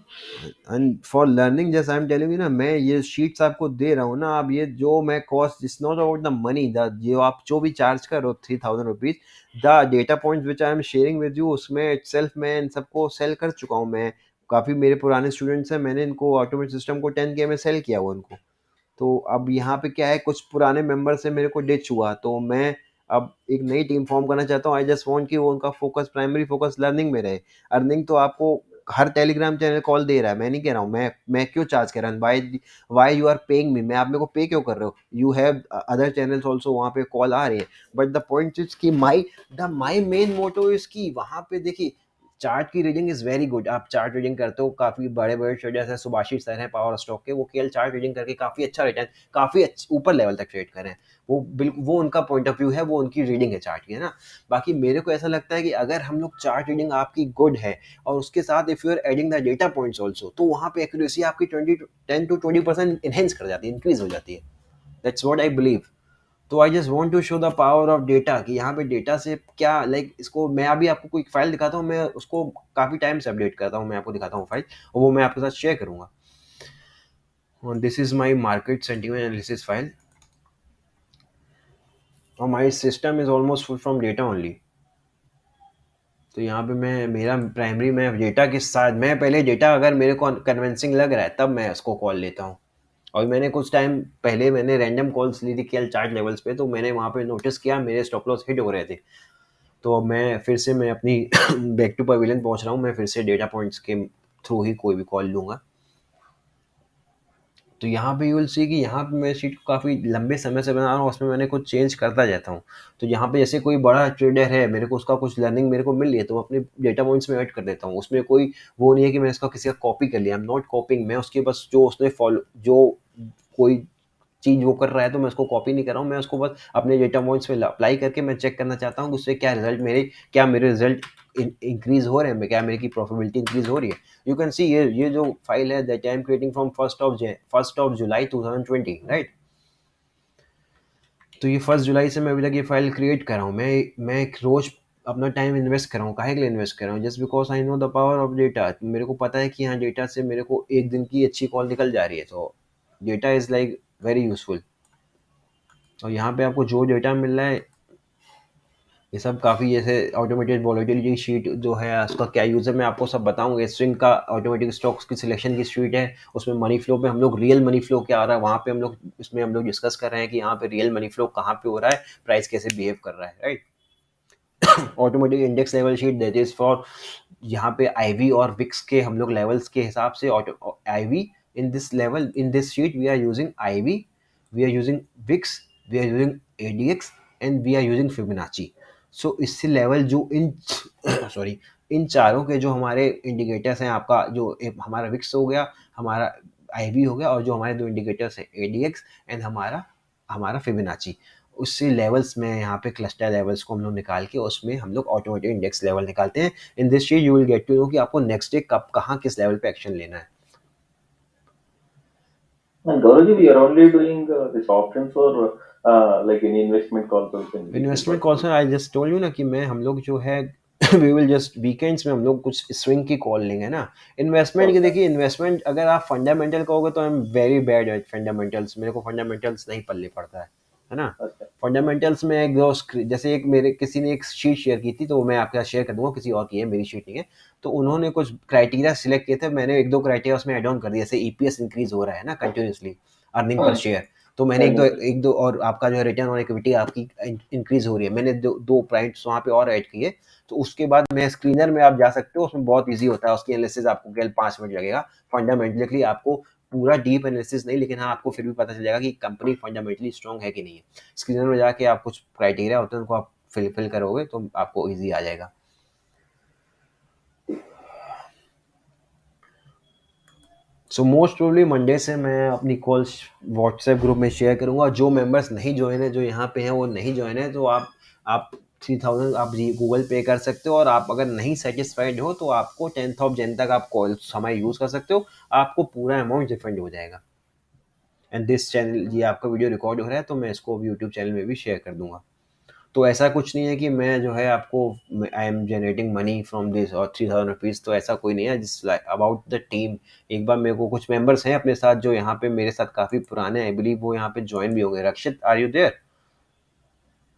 And for learning जैसे I am telling you ना, मैं ये sheets आपको दे रहा हूँ ना, अब ये जो मैं cost is not about the money, the जो आप जो भी चार्ज कर रहे हो 3000 rupees, the data points which I am sharing with you, उसमें इटसेल्फ मैं इन सबको सेल कर चुका हूँ. मैं काफ़ी मेरे पुराने स्टूडेंट्स हैं, मैंने इनको ऑटोमेट सिस्टम को 10K में सेल किया हुआ उनको. तो अब यहाँ पे क्या है, कुछ पुराने मेंबर से मेरे को डिच हुआ, तो मैं अब एक नई टीम फॉर्म करना चाहता हूँ. आई जस्ट वांट कि वो उनका फोकस, प्राइमरी फोकस लर्निंग में रहे. अर्निंग तो आपको हर टेलीग्राम चैनल कॉल दे रहा है, मैं नहीं कह रहा हूँ, मैं क्यों चार्ज कर रहा हूँ, why you are paying me, मैं आप मेरे को पे क्यों कर रहे हो, you have other channels also, वहाँ पे कॉल आ रही है. बट द पॉइंट इज कि माई मेन मोटो इज कि वहाँ पे देखिए चार्ट की रीडिंग इज़ वेरी गुड. आप चार्ट रीडिंग करते हो, काफ़ी बड़े बड़े ट्रेडर्स हैं, सुभाषित सर हैं पावर स्टॉक के, वो केवल चार्ट रीडिंग करके काफ़ी अच्छा रिटर्न, काफ़ी ऊपर लेवल तक ट्रेड करें. वो बिल्कुल वो उनका पॉइंट ऑफ व्यू है, वो उनकी रीडिंग है चार्ट की, है ना. बाकी मेरे को ऐसा लगता है कि अगर हम लोग चार्ट रीडिंग आपकी गुड है और उसके साथ if you are adding the data points also, तो वहाँ पे एक्यूरेसी आपकी 10 to 20% इनहेंस कर जाती है, इंक्रीज हो जाती है. That's what I believe. तो I just want to show the power of data कि यहाँ पे डेटा से क्या लाइक इसको मैं अभी आपको कोई फाइल दिखाता हूँ, मैं उसको काफ़ी टाइम से अपडेट करता हूँ, मैं आपको दिखाता हूँ फाइल और वो मैं आपके साथ शेयर करूँगा. This is my market sentiment analysis file और my system is almost full from data only. तो यहाँ पे मैं मेरा प्राइमरी में डेटा के साथ, मैं पहले डेटा अगर मेरे को कन्विंसिंग लग रहा है तब मैं उसको कॉल लेता हूँ. और मैंने कुछ टाइम पहले मैंने रैंडम कॉल्स ली थी केएल चार्ट लेवल्स पे, तो मैंने वहाँ पे नोटिस किया मेरे स्टॉप लॉस हिट हो रहे थे. तो अब मैं फिर से मैं अपनी बैक टू पवेलियन पहुँच रहा हूँ, मैं फिर से डेटा पॉइंट्स के थ्रू ही कोई भी कॉल लूँगा. तो यहाँ पे यू विल सी कि यहाँ पे मैं शीट को काफ़ी लंबे समय से बना रहा हूँ, उसमें मैंने कुछ चेंज करता जाता हूँ. तो यहाँ पे जैसे कोई बड़ा ट्रेडर है, मेरे को उसका कुछ लर्निंग मेरे को मिल रही है, तो मैं अपने डेटा पॉइंट्स में ऐड कर देता हूँ. उसमें कोई वो नहीं है कि मैंने इसका किसी का कॉपी कर लिया, आई एम नॉट कॉपिंग. मैं उसके बस जो उसने फॉलो जो कोई चीज़ वो कर रहा है तो मैं उसको कॉपी नहीं कर रहा हूँ, मैं उसको बस अपने डेटा पॉइंट्स में अप्लाई करके मैं चेक करना चाहता हूँ कि उससे क्या मेरे रिजल्ट इंक्रीज हो रहे हैं, क्या मेरी की प्रॉफिटेबिलिटी इंक्रीज हो रही है. यू कैन सी ये जो फाइल है that I am creating from 1st of July 2020, right. तो ये 1 जुलाई से मैं अभी तक ये फाइल क्रिएट कर रहा हूँ। मैं एक रोज अपना टाइम इन्वेस्ट कर रहा हूँ। काहे के लिए इन्वेस्ट कर रहा हूँ? Just because I know the power of data. मेरे को पता है कि हाँ, डेटा से मेरे को एक दिन की अच्छी कॉल निकल जा रही है, तो data is like very useful. और यहाँ पे आपको जो डेटा मिल रहा है, ये सब काफ़ी, जैसे ऑटोमेटेड वॉलेटिलिटी शीट जो है उसका क्या यूज़ है, मैं आपको सब बताऊंगा। स्विंग का ऑटोमेटिक स्टॉक्स की सिलेक्शन की शीट है, उसमें मनी फ्लो पे हम लोग रियल मनी फ्लो क्या आ रहा है वहाँ पे हम लोग, इसमें हम लोग डिस्कस कर रहे हैं कि यहाँ पे रियल मनी फ्लो कहाँ पे हो रहा है, प्राइस कैसे बिहेव कर रहा है, right. Automatic index level sheet that is for, यहाँ पे आईवी और विक्स के हम लोग लेवल्स के हिसाब से IV in this level, in this sheet we are using IV, we are using VIX, we are using ADX and we are using Fibonacci. So इससे लेवल जो इन सॉरी, इन चारों के जो हमारे इंडिकेटर्स हैं, आपका जो हमारा विक्स हो गया, हमारा आईवी हो गया, और जो हमारे दो इंडिकेटर्स हैं एडीएक्स एंड हमारा हमारा फिबोनाची, उससे लेवल्स में यहाँ पे क्लस्टर लेवल्स को हम लोग निकाल के उसमें हम लोग ऑटोमेटिक इंडेक्स लेवल निकालते हैं। In this sheet you will get to know कि आपको नेक्स्ट डे कब कहाँ किस लेवल पे एक्शन लेना है। And Gauraji, we are only doing this options or like any investment calls also in weekly investment purposes. Call sir, I just told you ना कि मैं हम लोग जो है वी विल जस्ट वीकेंड्स में हम लोग कुछ स्विंग की कॉल लेंगे ना। इन्वेस्टमेंट की Okay. देखिए, इन्वेस्टमेंट अगर आप फंडामेंटल कहोगे तो I am very bad at fundamentals, मेरे को फंडामेंटल्स नहीं पल्ले पड़ता है ना। Okay. फंडामेंटल्स में एक दो जैसे एक मेरे किसी ने एक शीट शेयर की थी, तो मैं आपके साथ शेयर कर दूंगा, किसी और की है, मेरी शीट नहीं है। तो उन्होंने कुछ क्राइटेरिया सिलेक्ट किए थे, मैंने एक दो क्राइटेरिया उसमें एड ऑन कर दिया, जैसे ईपीएस इंक्रीज हो रहा है ना कंटिन्यूसली, अर्निंग पर शेयर, तो मैंने एक दो और आपका जो है रिटर्न ऑन इक्विटी आपकी इंक्रीज हो रही है, मैंने दो पॉइंट्स वहाँ पे और ऐड किए। तो उसके बाद मैं स्क्रीनर में आप जा सकते हो, उसमें बहुत इजी होता है, उसकी एनालिसिस आपको केवल 5 मिनट लगेगा। फंडामेंटली आपको पूरा डीप एनालिसिस नहीं, लेकिन हाँ आपको फिर भी पता चल जाएगा कि कंपनी फंडामेंटली स्ट्रॉन्ग है कि नहीं है। स्क्रीनर में जाके आप कुछ क्राइटेरिया होते हैं उनको आप फिल करोगे तो आपको ईजी आ जाएगा। सो मोस्ट प्रोबेबली मंडे से मैं अपनी कॉल्स व्हाट्सएप ग्रुप में शेयर करूंगा। जो मेंबर्स नहीं ज्वाइन है, जो यहाँ पे हैं वो नहीं ज्वाइन है, तो आप 3000 आप गूगल पे कर सकते हो, और आप अगर नहीं सेटिस्फाइड हो तो आपको 10th of Jan तक आप कॉल समय यूज़ कर सकते हो, आपको पूरा अमाउंट रिफंड हो जाएगा। एंड दिस चैनल, ये आपका वीडियो रिकॉर्ड हो रहा है तो मैं इसको यूट्यूब चैनल में भी शेयर कर दूंगा। तो ऐसा कुछ नहीं है कि मैं जो है आपको, I am generating money from this और 3000 रुपीज़, तो ऐसा कोई नहीं है। जिस अबाउट द टीम, एक बार मेरे को कुछ मेंबर्स हैं अपने साथ जो यहाँ पे मेरे साथ काफ़ी पुराने, आई बिलीव वो यहाँ पे ज्वाइन भी होंगे। Rakshit, are you there?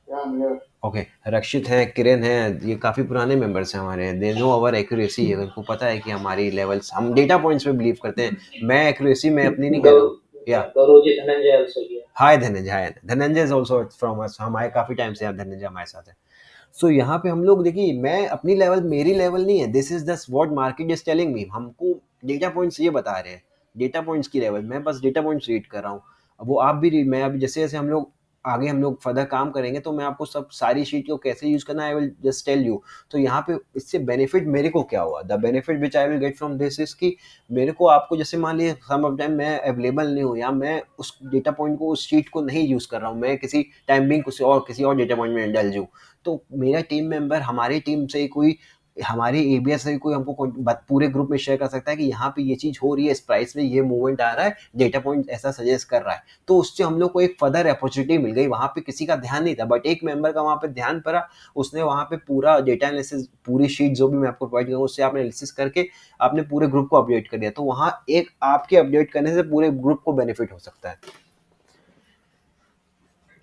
Yeah, I'm here. Okay, Rakshit है, किरण है, ये काफ़ी पुराने मेंबर्स हैं हमारे। दे नो अवर एक्यूरेसी है, उनको पता है कि हमारी लेवल्स, हम डेटा पॉइंट्स पे बिलीव करते हैं। मैं एक्यूरेसी में अपनी नहीं कह रहा हूँ। या Gauraji Dhananjay also here. Hi Dhananjay, hi Dhananjay is also from us, हमारे काफ़ी टाइम से धनंजय हमारे साथ है। सो यहाँ पे हम लोग देखिए, मैं अपनी लेवल, मेरी लेवल नहीं है, दिस इज दस what market is telling me, हमको डेटा पॉइंट्स ये बता रहे हैं, डेटा पॉइंट्स की लेवल, मैं बस डेटा पॉइंट्स रीड कर रहा हूँ। अब वो आप भी मैं अभी जैसे जैसे हम लोग आगे हम लोग फर्दर काम करेंगे तो मैं आपको सब सारी शीट को कैसे यूज करना है, I will just tell you. तो यहाँ पे इससे बेनिफिट मेरे को क्या हुआ, the benefit which I will get from this is कि मेरे को आपको, जैसे मान लीजिए सम ऑफ टाइम मैं अवेलेबल नहीं हूँ, या मैं उस डेटा पॉइंट को, उस शीट को नहीं यूज कर रहा हूँ, मैं किसी टाइम बिंग किसी और डेटा पॉइंट में इंडल्ज हूँ, तो मेरा टीम मेंबर, हमारी टीम से कोई, हमारी एबीएस से कोई हमको पूरे ग्रुप में शेयर कर सकता है कि यहाँ पे ये चीज़ हो रही है, इस प्राइस में ये मूवमेंट आ रहा है, डेटा पॉइंट ऐसा सजेस्ट कर रहा है। तो उससे हम लोग को एक फर्दर अपॉर्चुनिटी मिल गई। वहाँ पे किसी का ध्यान नहीं था, बट एक मेंबर का वहाँ पे ध्यान पड़ा, उसने वहाँ पे पूरा डेटा एनालिसिस, पूरी शीट जो भी मैं आपको प्रोवाइड करूँगा उससे आपने एनालिसिस करके आपने पूरे ग्रुप को अपडेट कर दिया। तो वहाँ एक आपके अपडेट करने से पूरे ग्रुप को बेनिफिट हो सकता है।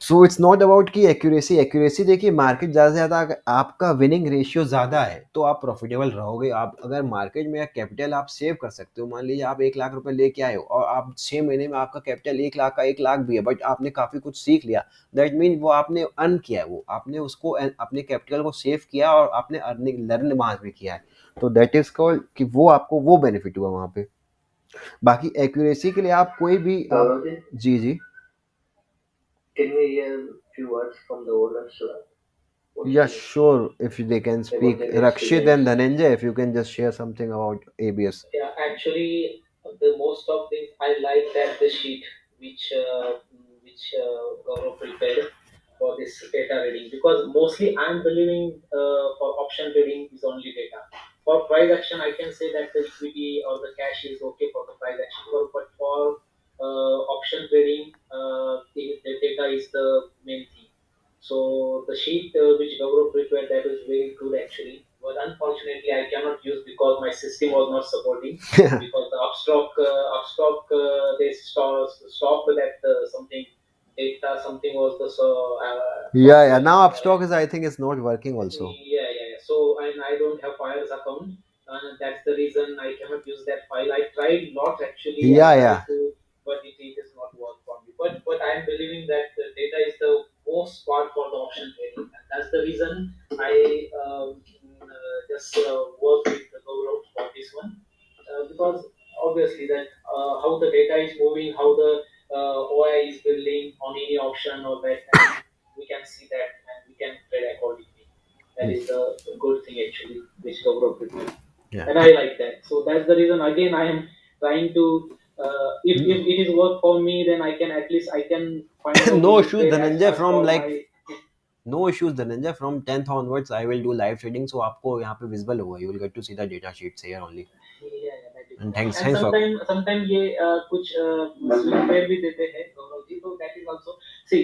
सो इट्स नॉट अबाउट की एक्यूरेसी देखिए, मार्केट ज़्यादा से ज़्यादा अगर आपका विनिंग रेशियो ज़्यादा है तो आप प्रॉफिटेबल रहोगे। आप अगर मार्केट में कैपिटल आप सेव कर सकते हो, मान लीजिए आप 1 लाख रुपए लेके आए हो और आप 6 महीने में आपका कैपिटल 1 लाख का 1 लाख भी है, बट आपने काफ़ी कुछ सीख लिया, दैट मीन वो आपने अर्न किया है, वो आपने उसको अपने कैपिटल को सेव किया और आपने अर्निंग लर्न वहाँ पे किया है। तो दैट इज कॉल्ड कि वो आपको वो बेनिफिट हुआ वहाँ पे। बाकी एक्यूरेसी के लिए आप कोई भी आप, Gauraji, ji ji, can we hear few words from the owners? What's yeah, the, sure. If they can about speak, their Rakshit and experience? Dhananjay, if you can just share something about ABS. Yeah, actually, the most of things I like that the sheet which Gaurav prepared for this data reading, because mostly I'm believing for option trading is only data. For price action, I can say that the equity or the cash is okay for the price action, but for option trading, the data is the main thing. So the sheet which Gaurav prepared, that is very good actually. But unfortunately, I cannot use because my system was not supporting. Because the they stopped that something data something was the Yeah. Now software. Upstock is, I think, is not working also. Yeah. So and I don't have Fire's account, and that's the reason I cannot use that file. I tried lot actually. I Yeah. tried to, but it does not work for me. But I'm believing that the data is the most part for the option trading, and that's the reason I just work with the Gaurav for this one, because obviously that how the data is moving, how the OI is building on any option or that, and we can see that and we can trade accordingly. That is the good thing actually, which Gaurav prepared, Yeah. and I like that. So that's the reason again I am trying to. If it is work for me, then I can at least I can find out No any issues, trade as, Dhananjay, as from for like my. no issues, Dhananjay. From 10th onwards, I will do live trading, so आपको यहाँ पे visible होगा. You will get to see the data sheets here only. Yeah, that is And right. thanks, And thanks for. sometimes ये कुछ swing trade भी देते हैं गौरव जी, तो that is also see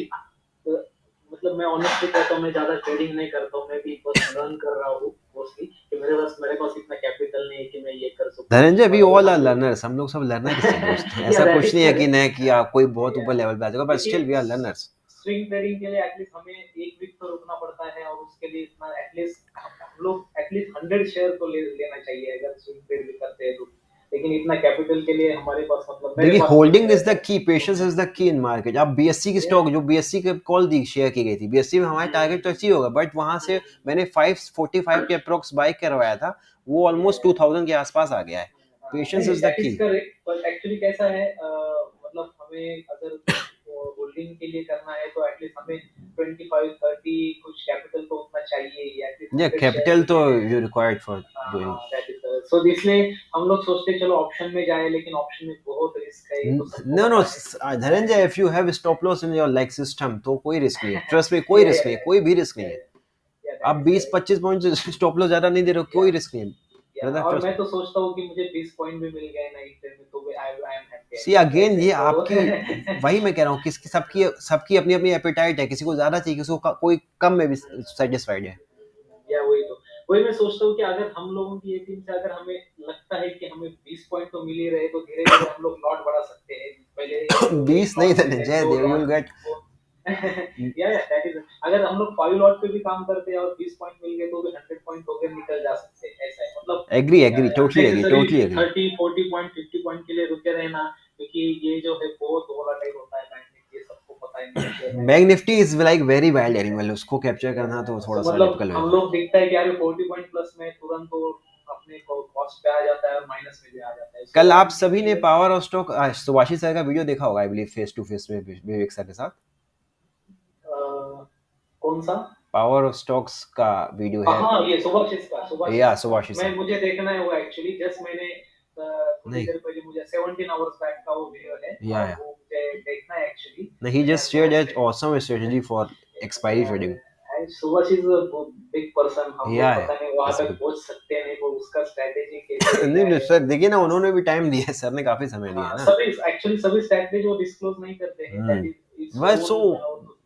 मतलब मैं ऑनेस्टली कहता हूँ, मैं ज्यादा ट्रेडिंग नहीं करता हूँ, मैं भी बस लर्न कर रहा हूँ मोस्टली, कि मेरे पास इतना कैपिटल नहीं है कि मैं ये कर सकूँ। धनंजय, वी और ऑल आर हम लोग लर्नर्स. हम लोग सब लर्नर से दोस्त हैं. yeah, ऐसा that कुछ is नहीं है कि correct. नहीं कि आप कोई बहुत ऊपर Yeah. लेवल पे आ जाएगा, but still we are learners. Swing trading के लिए एटलीस्ट हमें एक वीक तो रुकना पड़ता है, और उसके लिए इतना एटलीस्ट हम लोग एटलीस्ट 100 शेयर तो लेना चाहिए अगर स्विंग ट्रेड भी करते हैं तो। लेकिन इतना कैपिटल के लिए हमारे पास मतलब मेरे देखिए, पास नहीं होल्डिंग है। Is the key, patience is the key in market. आप बीएससी की स्टॉक, जो बीएससी के कॉल दी शेयर की गई थी, बीएससी में हमारा टारगेट तो अचीव होगा, बट वहां से मैंने 545 के अप्रोक्स बाय करवाया था, वो ऑलमोस्ट 2000 के आसपास आ गया है. Patience is the that is की. करेक्ट, पर एक्चुअली कैसा है मतलब हमें अगर होल्डिंग के लिए करना है तो एटलीस्ट हमें 25-30 कुछ कैपिटल तो उतना चाहिए ही, एटलीस्ट या 100 शेयर कैपिटल तो लेने में। You required for doing. That is correct. So इसलिए हम लोग सोचते चलो ऑप्शन में जाए, लेकिन ऑप्शन में बहुत रिस्क है, ये तो सबको नो नो पता है। Dhananjay, if you have stop loss in your like system, तो कोई रिस्क नहीं है. ट्रस्ट में, कोई रिस्क नहीं है, कोई भी रिस्क नहीं है. आप that is 20-25 point stop loss ज्यादा नहीं दे रहे हो, कोई रिस्क नहीं है. ब्रदर, और ट्रस्ट मैं मी. तो सोचता हूँ कि मुझे 20 पॉइंट भी मिल गए नाइट ट्रेड में, तो I am happy see again, actually ये आपकी, तो वही मैं कह रहा हूँ, किसकी सबकी सबकी अपनी अपनी एपेटाइट है. किसी को ज्यादा चाहिए, किसी को कोई कम में भी सेटिस्फाइड है. या वही मैं सोचता हूँ कि अगर हम लोगों की ये टीम से अगर हमें लगता है कि हमें 20 पॉइंट तो मिल ही रहे, तो धीरे धीरे हम लोग लॉट बढ़ा सकते हैं। पहले एक 20 नहीं लॉट में धनंजय, दो दे विल लॉट गेट. या दैट इज, अगर हम लोग 5 लॉट पे भी काम करते हैं और 20 पॉइंट मिल गए तो भी 100 पॉइंट होकर निकल जा सकते हैं। ऐसा है मतलब agree, totally agree, necessary totally agree. 30-40 point 50 point के लिए रुके रहना, क्योंकि ये जो है बहुत वोलाटाइल होता है बैंक में, ये सबको पता है। Bank Nifty is like very wild animal. उसको कैप्चर करना तो थोड़ा तो सा मतलब डिफिकल्ट हम होगा. लोग दिखता है कि यार 40 पॉइंट प्लस में तुरंत तो अपने कॉस्ट पे आ जाता है और माइनस में भी आ जाता है। कल आप सभी ने power of stock Subhashi sir का वीडियो देखा होगा, I believe, face to face में विवेक सर के साथ. कौन सा पावर ऑफ स्टॉक्स का वीडियो है. हाँ, ये सुभाषिस का या सुभाषी मैं सर. मुझे देखना है वो एक्चुअली, जस्ट मैंने थोड़ी नहीं देर पहले मुझे 17 आवर्स बैक का वो वीडियो है, या और वो मुझे देखना है एक्चुअली। नहीं, he just shared an awesome strategy for expiry trading. And Subhashis is a big person, हम लोग या पता नहीं वहां that's तक good. पहुंच सकते हैं नहीं, वो उसका स्ट्रेटेजी कैसे नहीं क्या नहीं है। सर, देखिए ना, उन्होंने भी टाइम दिया है, सर ने काफी समय दिया है ना. सभी एक्चुअली सभी स्ट्रेटजी वो डिस्क्लोज नहीं करते हैं, दैट इज इट्स बस ओन। तो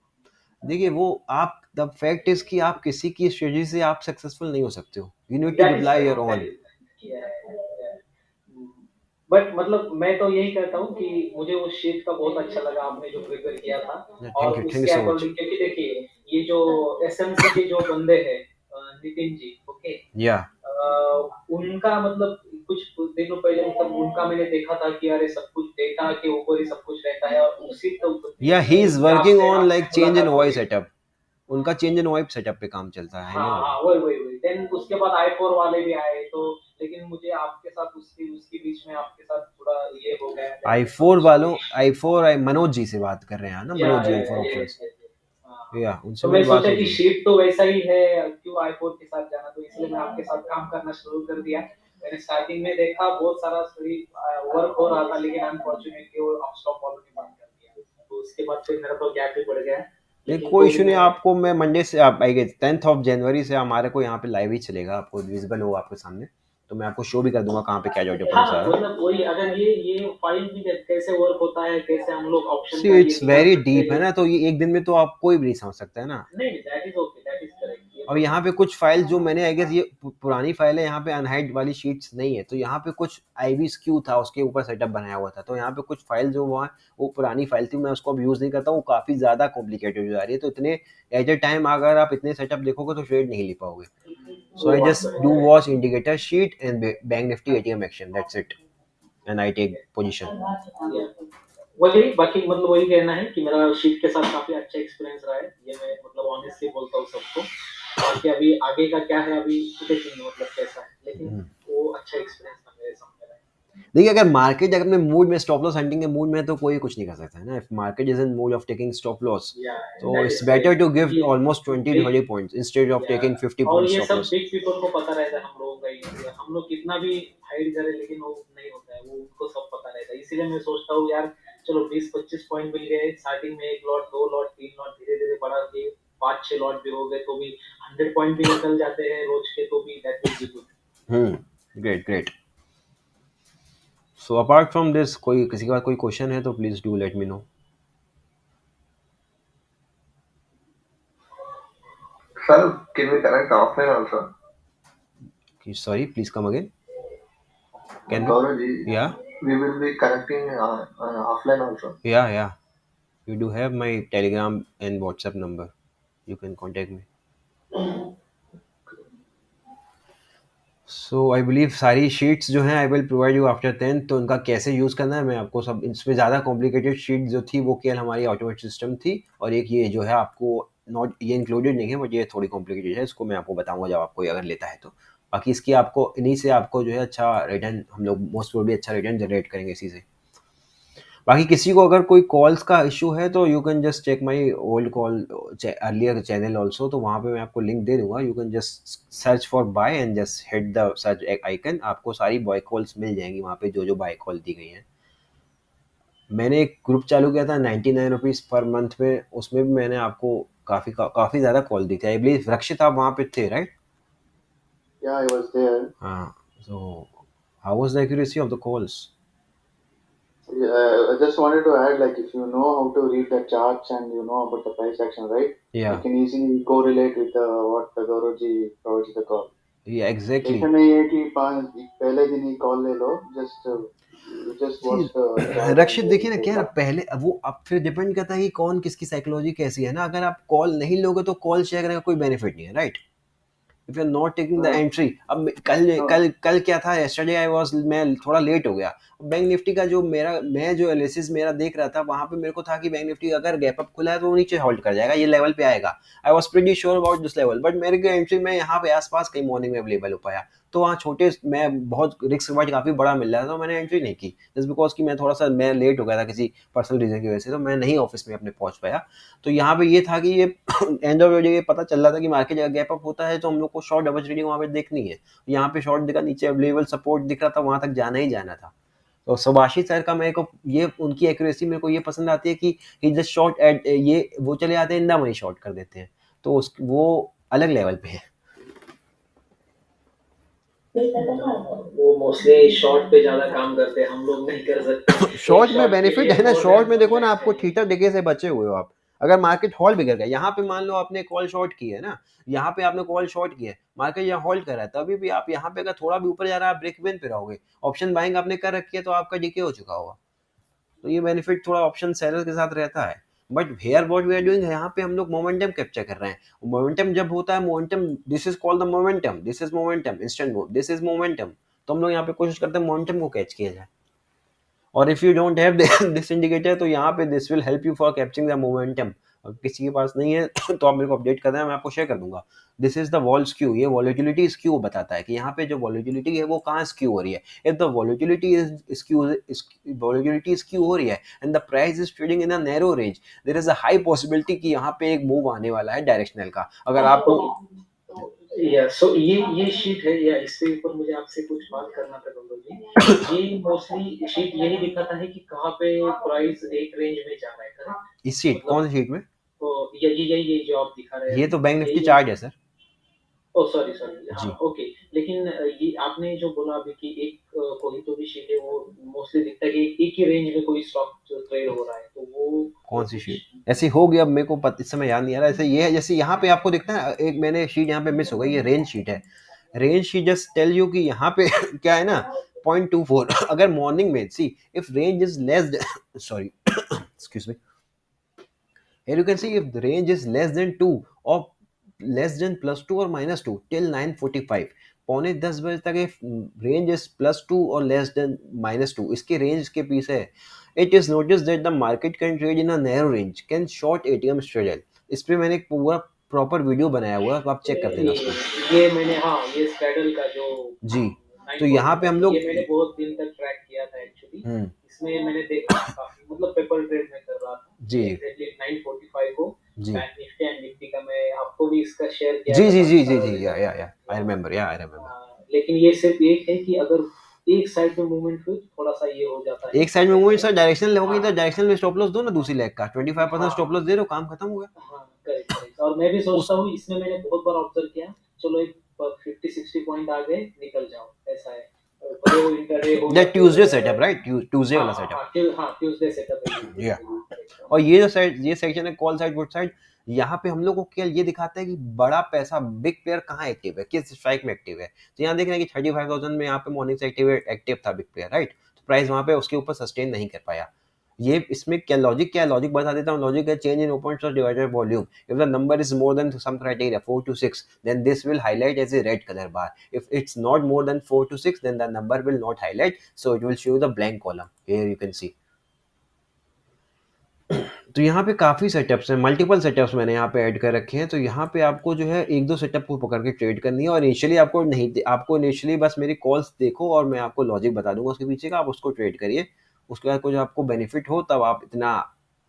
देखिए, वो आप, द फैक्ट इज कि आप किसी की स्ट्रेटजी से आप सक्सेसफुल नहीं हो सकते हो. You need to that is reply your correct, own. But मतलब मैं तो यही कहता हूँ कि मुझे वो शीट का बहुत अच्छा लगा आपने जो प्रिपेयर किया था, और थैंक यू उसके सो मच. अकॉर्डिंग, क्योंकि देखिए ये जो एसएमसी के जो बंदे हैं नितिन जी, ओके, या उनका मतलब कुछ दिनों पहले मतलब उनका मैंने देखा था कि अरे सब कुछ डेटा के ऊपर ही सब कुछ रहता है, और उसी तो या ही इज वर्किंग ऑन आपसे लाइक चेंज इन मुलाकात हो वॉइस गई। सेटअप. उनका चेंज इन वॉइस सेटअप पे काम चलता है, आई हाँ नो. हाँ, वही देन उसके बाद i4 वाले भी आए, तो लेकिन मुझे आपके साथ उसकी उसके बीच में आपके साथ थोड़ा ये हो गया that is i4 वालों, some i4 मनोज जी से बात कर रहे हैं ना, या मनोज जी या i4 ऑप्शंस. हाँ। या उनसे तो मैं मेरी बात सोचा हो कि चुकी. शीट तो वैसा ही है, क्यों i4 के साथ जाना, तो इसलिए मैं आपके साथ काम करना शुरू कर दिया। मैंने स्टार्टिंग में देखा बहुत सारा वर्क हो रहा था, लेकिन अनफॉर्चुनेटली वो अपस्टॉक वालों ने बंद कर दिया, तो उसके बाद फिर मेरा तो गैप ही पड़ गया। नहीं, लेकिन कोई तो भी इशू नहीं. मैं आपको मैं मंडे से, आप आई गेस 10th ऑफ जनवरी से हमारे को यहाँ पे लाइव ही चलेगा, आपको विजिबल होगा आपके सामने. तो मैं आपको शो भी कर दूंगा कहाँ पे क्या जो हाँ पॉइंट्स आ रहा है। मतलब वही, अगर ये फाइल भी कैसे वर्क होता है, कैसे हम लोग ऑप्शन सी का ये इट्स निकाल वेरी सकते डीप है हैं। ना, तो ये एक दिन में तो आप कोई भी नहीं समझ सकता है ना। नहीं, that is okay, that is correct, ये और तो यहाँ पे कुछ फाइल जो मैंने आई गेस ये पुरानी फाइल है, यहाँ पे अनहाइड वाली शीट्स नहीं है, तो यहाँ पे कुछ आईवी स्क्यू था उसके ऊपर सेटअप बनाया हुआ था, तो यहाँ पे कुछ फाइल जो वहाँ वो पुरानी फाइल थी, मैं उसको अब यूज़ नहीं करता, वो काफ़ी ज़्यादा कॉम्प्लिकेटेड हो जा रही है, तो इतने एट ए टाइम अगर आप इतने सेटअप देखोगे तो ट्रेड नहीं ले पाओगे। सो वो आई बात तो जस्ट है, do correct। Watch indicator sheet and Bank Nifty ATM action, that's it, and I take position. Yeah. वही बाकी मतलब वही कहना है कि मेरा शीट के साथ काफी अच्छा एक्सपीरियंस रहा है, ये मैं मतलब ऑनेस्टली बोलता हूँ सबको। बाकी अभी आगे का क्या है अभी देखेंगे मतलब कैसा है, लेकिन वो अच्छा एक्सपीरियंस था मेरे सामने रहा है। देखिए अगर मार्केट अगर मैं मूड में स्टॉप लॉस हंटिंग के मूड में है तो कोई कुछ नहीं कर सकता है ना, if market is in mood of taking stop loss, या तो that it's is better to give correct. Almost 20 to big 30 points instead of या टेकिंग 50 और पॉइंट्स ये स्टॉप सब लॉस। बिग पीपल को पता रहता है हम लोगों का, ये हम लोग कितना भी हाइड करें लेकिन वो नहीं होता है, वो उनको सब पता रहता है। इसीलिए मैं सोचता हूँ यार चलो 20-25 पॉइंट मिल गए स्टार्टिंग में, एक लॉट, दो लॉट, तीन लॉट, धीरे धीरे बढ़ा के 5-6 लॉट भी हो गए तो भी 100 पॉइंट भी निकल जाते हैं रोज के, तो भी that will be good. Great great. So apart from this कोई किसी के पास कोई क्वेश्चन है तो please do let me know. Sir, can we connect offline also? Sorry please come again, can Gaurav या we will be connecting offline also. या you do have my telegram and whatsapp number, you can contact me. So I believe सारी sheets जो हैं I will provide you after 10, तो उनका कैसे use करना है मैं आपको सब, इसमें ज़्यादा कॉम्प्लिकेटेड शीट जो थी वो केवल हमारी ऑटोमेट सिस्टम थी, और एक ये जो है आपको नॉट ये इंक्लूडेड नहीं है बट ये थोड़ी कॉम्प्लिकेटेड है, इसको मैं आपको बताऊंगा जब आपको ये अगर लेता है तो। बाकी इसकी आपको इन्हीं से आपको जो है अच्छा रिटर्न, हम लोग मोस्ट प्रोबेबली अच्छा रिटर्न जनरेट करेंगे इसी से। बाकी किसी को अगर कोई कॉल्स का इशू है तो you can just check my old call earlier channel also, तो वहाँ पे मैं आपको लिंक दे दूंगा, you can just search for buy and just hit the search icon, आपको सारी बाय कॉल्स मिल जाएंगी वहाँ पे जो जो बाय कॉल दी गई हैं। मैंने एक ग्रुप चालू किया था 99 रुपीज़ पर मंथ में, उसमें भी मैंने आपको काफ़ी ज़्यादा कॉल दी थी। आई बिलीव रक्षित आप वहाँ पे थे right? Yeah, I was there. हाँ, so how was the accuracy of the calls? I just wanted to add, like, if you know how to read the charts and you know about the price action, right? या You can easily correlate with what the Gauravji provides the call. या exactly. ऐसा नहीं है कि पहले दिन ही call ले लो, just ji, watch the chart and रक्षित देखिए ना take क्या है ना, up. पहले वो अब फिर डिपेंड करता है कि कौन किसकी साइकोलॉजी कैसी है ना, अगर आप कॉल नहीं लोगे तो कॉल शेयर करने का कोई बेनिफिट नहीं है right, if you are not taking the No, entry. अब कल no. कल कल क्या था, यस्टरडे आई वाज, मैं थोड़ा लेट हो गया, बैंक निफ्टी का जो मैं जो एनालिसिस मेरा देख रहा था वहां पे मेरे को था कि बैंक निफ्टी अगर गैप अप खुला है तो वो नीचे होल्ड कर जाएगा, ये लेवल पे आएगा, I was pretty sure about this level, but मेरे को एंट्री में यहाँ पे आसपास कहीं मॉर्निंग में अवेलेबल हो पाया, तो वहाँ छोटे मैं बहुत रिस्क वाइट काफ़ी बड़ा मिल रहा था तो मैंने एंट्री नहीं की, जस्ट बिकॉज कि मैं थोड़ा सा मैं लेट हो गया था किसी पर्सनल रीजन की वजह से, तो मैं नहीं ऑफिस में अपने पहुंच पाया। तो यहाँ पे ये था कि ये एंड ऑफ द डे पता चल रहा था कि मार्केट अगर गैप अप होता है तो हम लोग को शॉर्ट अपॉर्चुनिटी वहाँ पे देखनी है, यहाँ पे शॉर्ट दिखा, नीचे अवेलेबल सपोर्ट दिख रहा था, वहाँ तक जाना ही जाना था। तो सुभाषित सर का मेरे को ये उनकी एक्यूरेसी मेरे को ये पसंद आती है कि ही जस्ट शॉर्ट एट ये वो चले आते हैं इन द मनी शॉर्ट कर देते हैं, तो उस वो अलग लेवल पे है। वो मोस्टली शॉर्ट पे ज्यादा काम करते हैं, हम लोग नहीं कर सकते। एक शॉर्ट में शॉर्ट के बेनिफिट लिए है ना, मोर शॉर्ट देन में वन देखो ना लाख आपको चाहिए। थीटा डिगे से बचे हुए हो आप, अगर मार्केट हॉल्ड भी कर गया, यहाँ पे मान लो आपने कॉल शॉर्ट की है ना, यहाँ पे आपने कॉल शॉर्ट की है, मार्केट यहाँ होल्ड कर रहा है, तभी भी आप यहाँ पे अगर थोड़ा भी ऊपर जा रहा है आप ब्रेक इवन पे रहोगे, ऑप्शन बाइंग आपने कर रखी है तो आपका डीके हो चुका होगा, तो ये बेनिफिट थोड़ा ऑप्शन सेलर के साथ रहता है। But here what we are doing है, यहाँ पे हम लोग मोमेंटम कैप्चर कर रहे हैं, मोमेंटम जब होता है momentum, this is called the momentum, this is momentum instant move, this is momentum, तो हम लोग यहाँ पे कोशिश करते हैं मोमेंटम को कैच किया जाए, और if you don't have this indicator तो यहाँ पे this will help you for capturing the momentum, अगर किसी के पास नहीं है तो आप मेरे को अपडेट कर देना, मैं आपको शेयर कर दूंगा। This is the wall skew, ये वॉलिटिलिटी स्क्यू बताता है कि यहाँ पे जो वॉलिटिलिटी है वो कहाँ स्क्यू हो रही है, if the volatility is skew, volatility skew हो रही है and the price is trading in a narrow range, there is a high possibility कि यहाँ पे एक मूव आने वाला है डायरेक्शनल का, अगर आपको या सो ये शीट है, या इसके ऊपर मुझे आपसे कुछ बात करना था गौरव जी। ये मोस्टली शीट यही दिखाता है कि कहाँ पे प्राइस एक रेंज में जा रहा है, करेक्ट? इस शीट मतलब कौन सी शीट में? तो ये जो आप दिखा रहे हैं ये अभी, तो बैंक निफ्टी यही है। चार्ट है सर। ओ सॉरी सॉरी, हाँ जी। ओके। लेकिन ये आपने जो बोला अभी कि एक कोई तो भी शीट है वो मोस्टली दिखता है कि एक ही रेंज में कोई स्टॉक जो ट्रेड हो रहा है, तो वो कौन सी शीट? कुछ ऐसी होगी, अब मेरे को इस समय याद नहीं आ रहा। ऐसे ये है, जैसे यहाँ पे आपको दिखता है, एक मैंने शीट यहाँ पे मिस हो गई, ये रेंज शीट है। Range sheet just tell you कि यहाँ पे क्या है ना, 0.24 अगर मॉर्निंग में, see if range is less sorry excuse me, here you can see if the range is less than 2 or less than +2 or -2 till 9:45, पौने 10 बजे तक रेंज इज +2 और लेस देन -2, इसके रेंज के पीछे है। It is notice that the market can trade in a narrow range, can short ATM straddle. इस पे मैंने एक पूरा प्रॉपर वीडियो बनाया हुआ है, तो आप चेक कर देना उसको। ये मैंने, हाँ ये स्ट्रैडल का जो जी। तो यहाँ पे 945, हम लोग, ये मैंने बहुत दिन तक ट्रैक किया था एक्चुअली। हम्म, इसमें मैंने देखा काफी, मतलब पेपर ट्रेड में कर रहा था जी एग्जैक्टली 945 को। जी बैंक निफ्टी एंड निफ्टी का मैं आपको भी इसका शेयर किया जी था जी जी काफी जी सालों जी, पहले। या आई रिमेम्बर, या आई रिमेम्बर। लेकिन ये सिर्फ एक है कि अगर एक साइड में मूवमेंट हुई तो थोड़ा सा ये हो जाता है एक साइड में कि मूवमेंट जैसे, सर, डायरेक्शनल होगी तो हाँ डायरेक्शनल में स्टॉप लॉस दो ना, दूसरी लेग का 25% स्टॉप हाँ लॉस दे रहे हो, काम खत्म हो गया। हाँ, करेक्ट करेक्ट। और मैं भी उस सोचता हूँ, इसमें मैंने बहुत बार ऑब्जर्व किया, चलो एक 50-60 पॉइंट आ गए निकल जाओ, ऐसा है। भले वो इंटरडे हो या दैट फिर ट्यूसडे सेटअप, राइट, ट्यूसडे हाँ वाला हाँ सेटअप। हाँ हाँ ट्यूसडे सेटअप है ये या बेसिकली, करेक्ट। और ये जो साइड, ये सेक्शन है कॉल साइड पुट साइड, यहाँ पे हम लोग को क्या ये दिखाता है कि बड़ा पैसा बिग प्लेयर कहाँ एक्टिव है, किस स्ट्राइक में एक्टिव है। तो यहाँ देख रहे हैं कि 35,000 में यहाँ पे मॉर्निंग से एक्टिव था बिग प्लेयर, राइट। तो प्राइस वहाँ पे उसके ऊपर सस्टेन नहीं कर पाया। ये इसमें क्या है, लॉजिक बता देता हूँ। लॉजिक है change in open stock divided volume. If the number is more than some criteria 4 to 6, then this will highlight as a red color bar. If it's not more than 4 to 6, then the number will not highlight, so it will show the blank column. Here you can see. तो यहाँ पे काफ़ी setups हैं, multiple setups मैंने यहाँ पे add कर रखे हैं। तो यहाँ पे आपको जो है एक दो सेटअप को पकड़ के ट्रेड करनी है, और इनिशियली आपको नहीं, आपको इनिशियली बस मेरी कॉल्स देखो और मैं आपको लॉजिक बता दूंगा उसके पीछे का, आप उसको ट्रेड करिए। उसके बाद कुछ आपको बेनिफिट हो तब आप इतना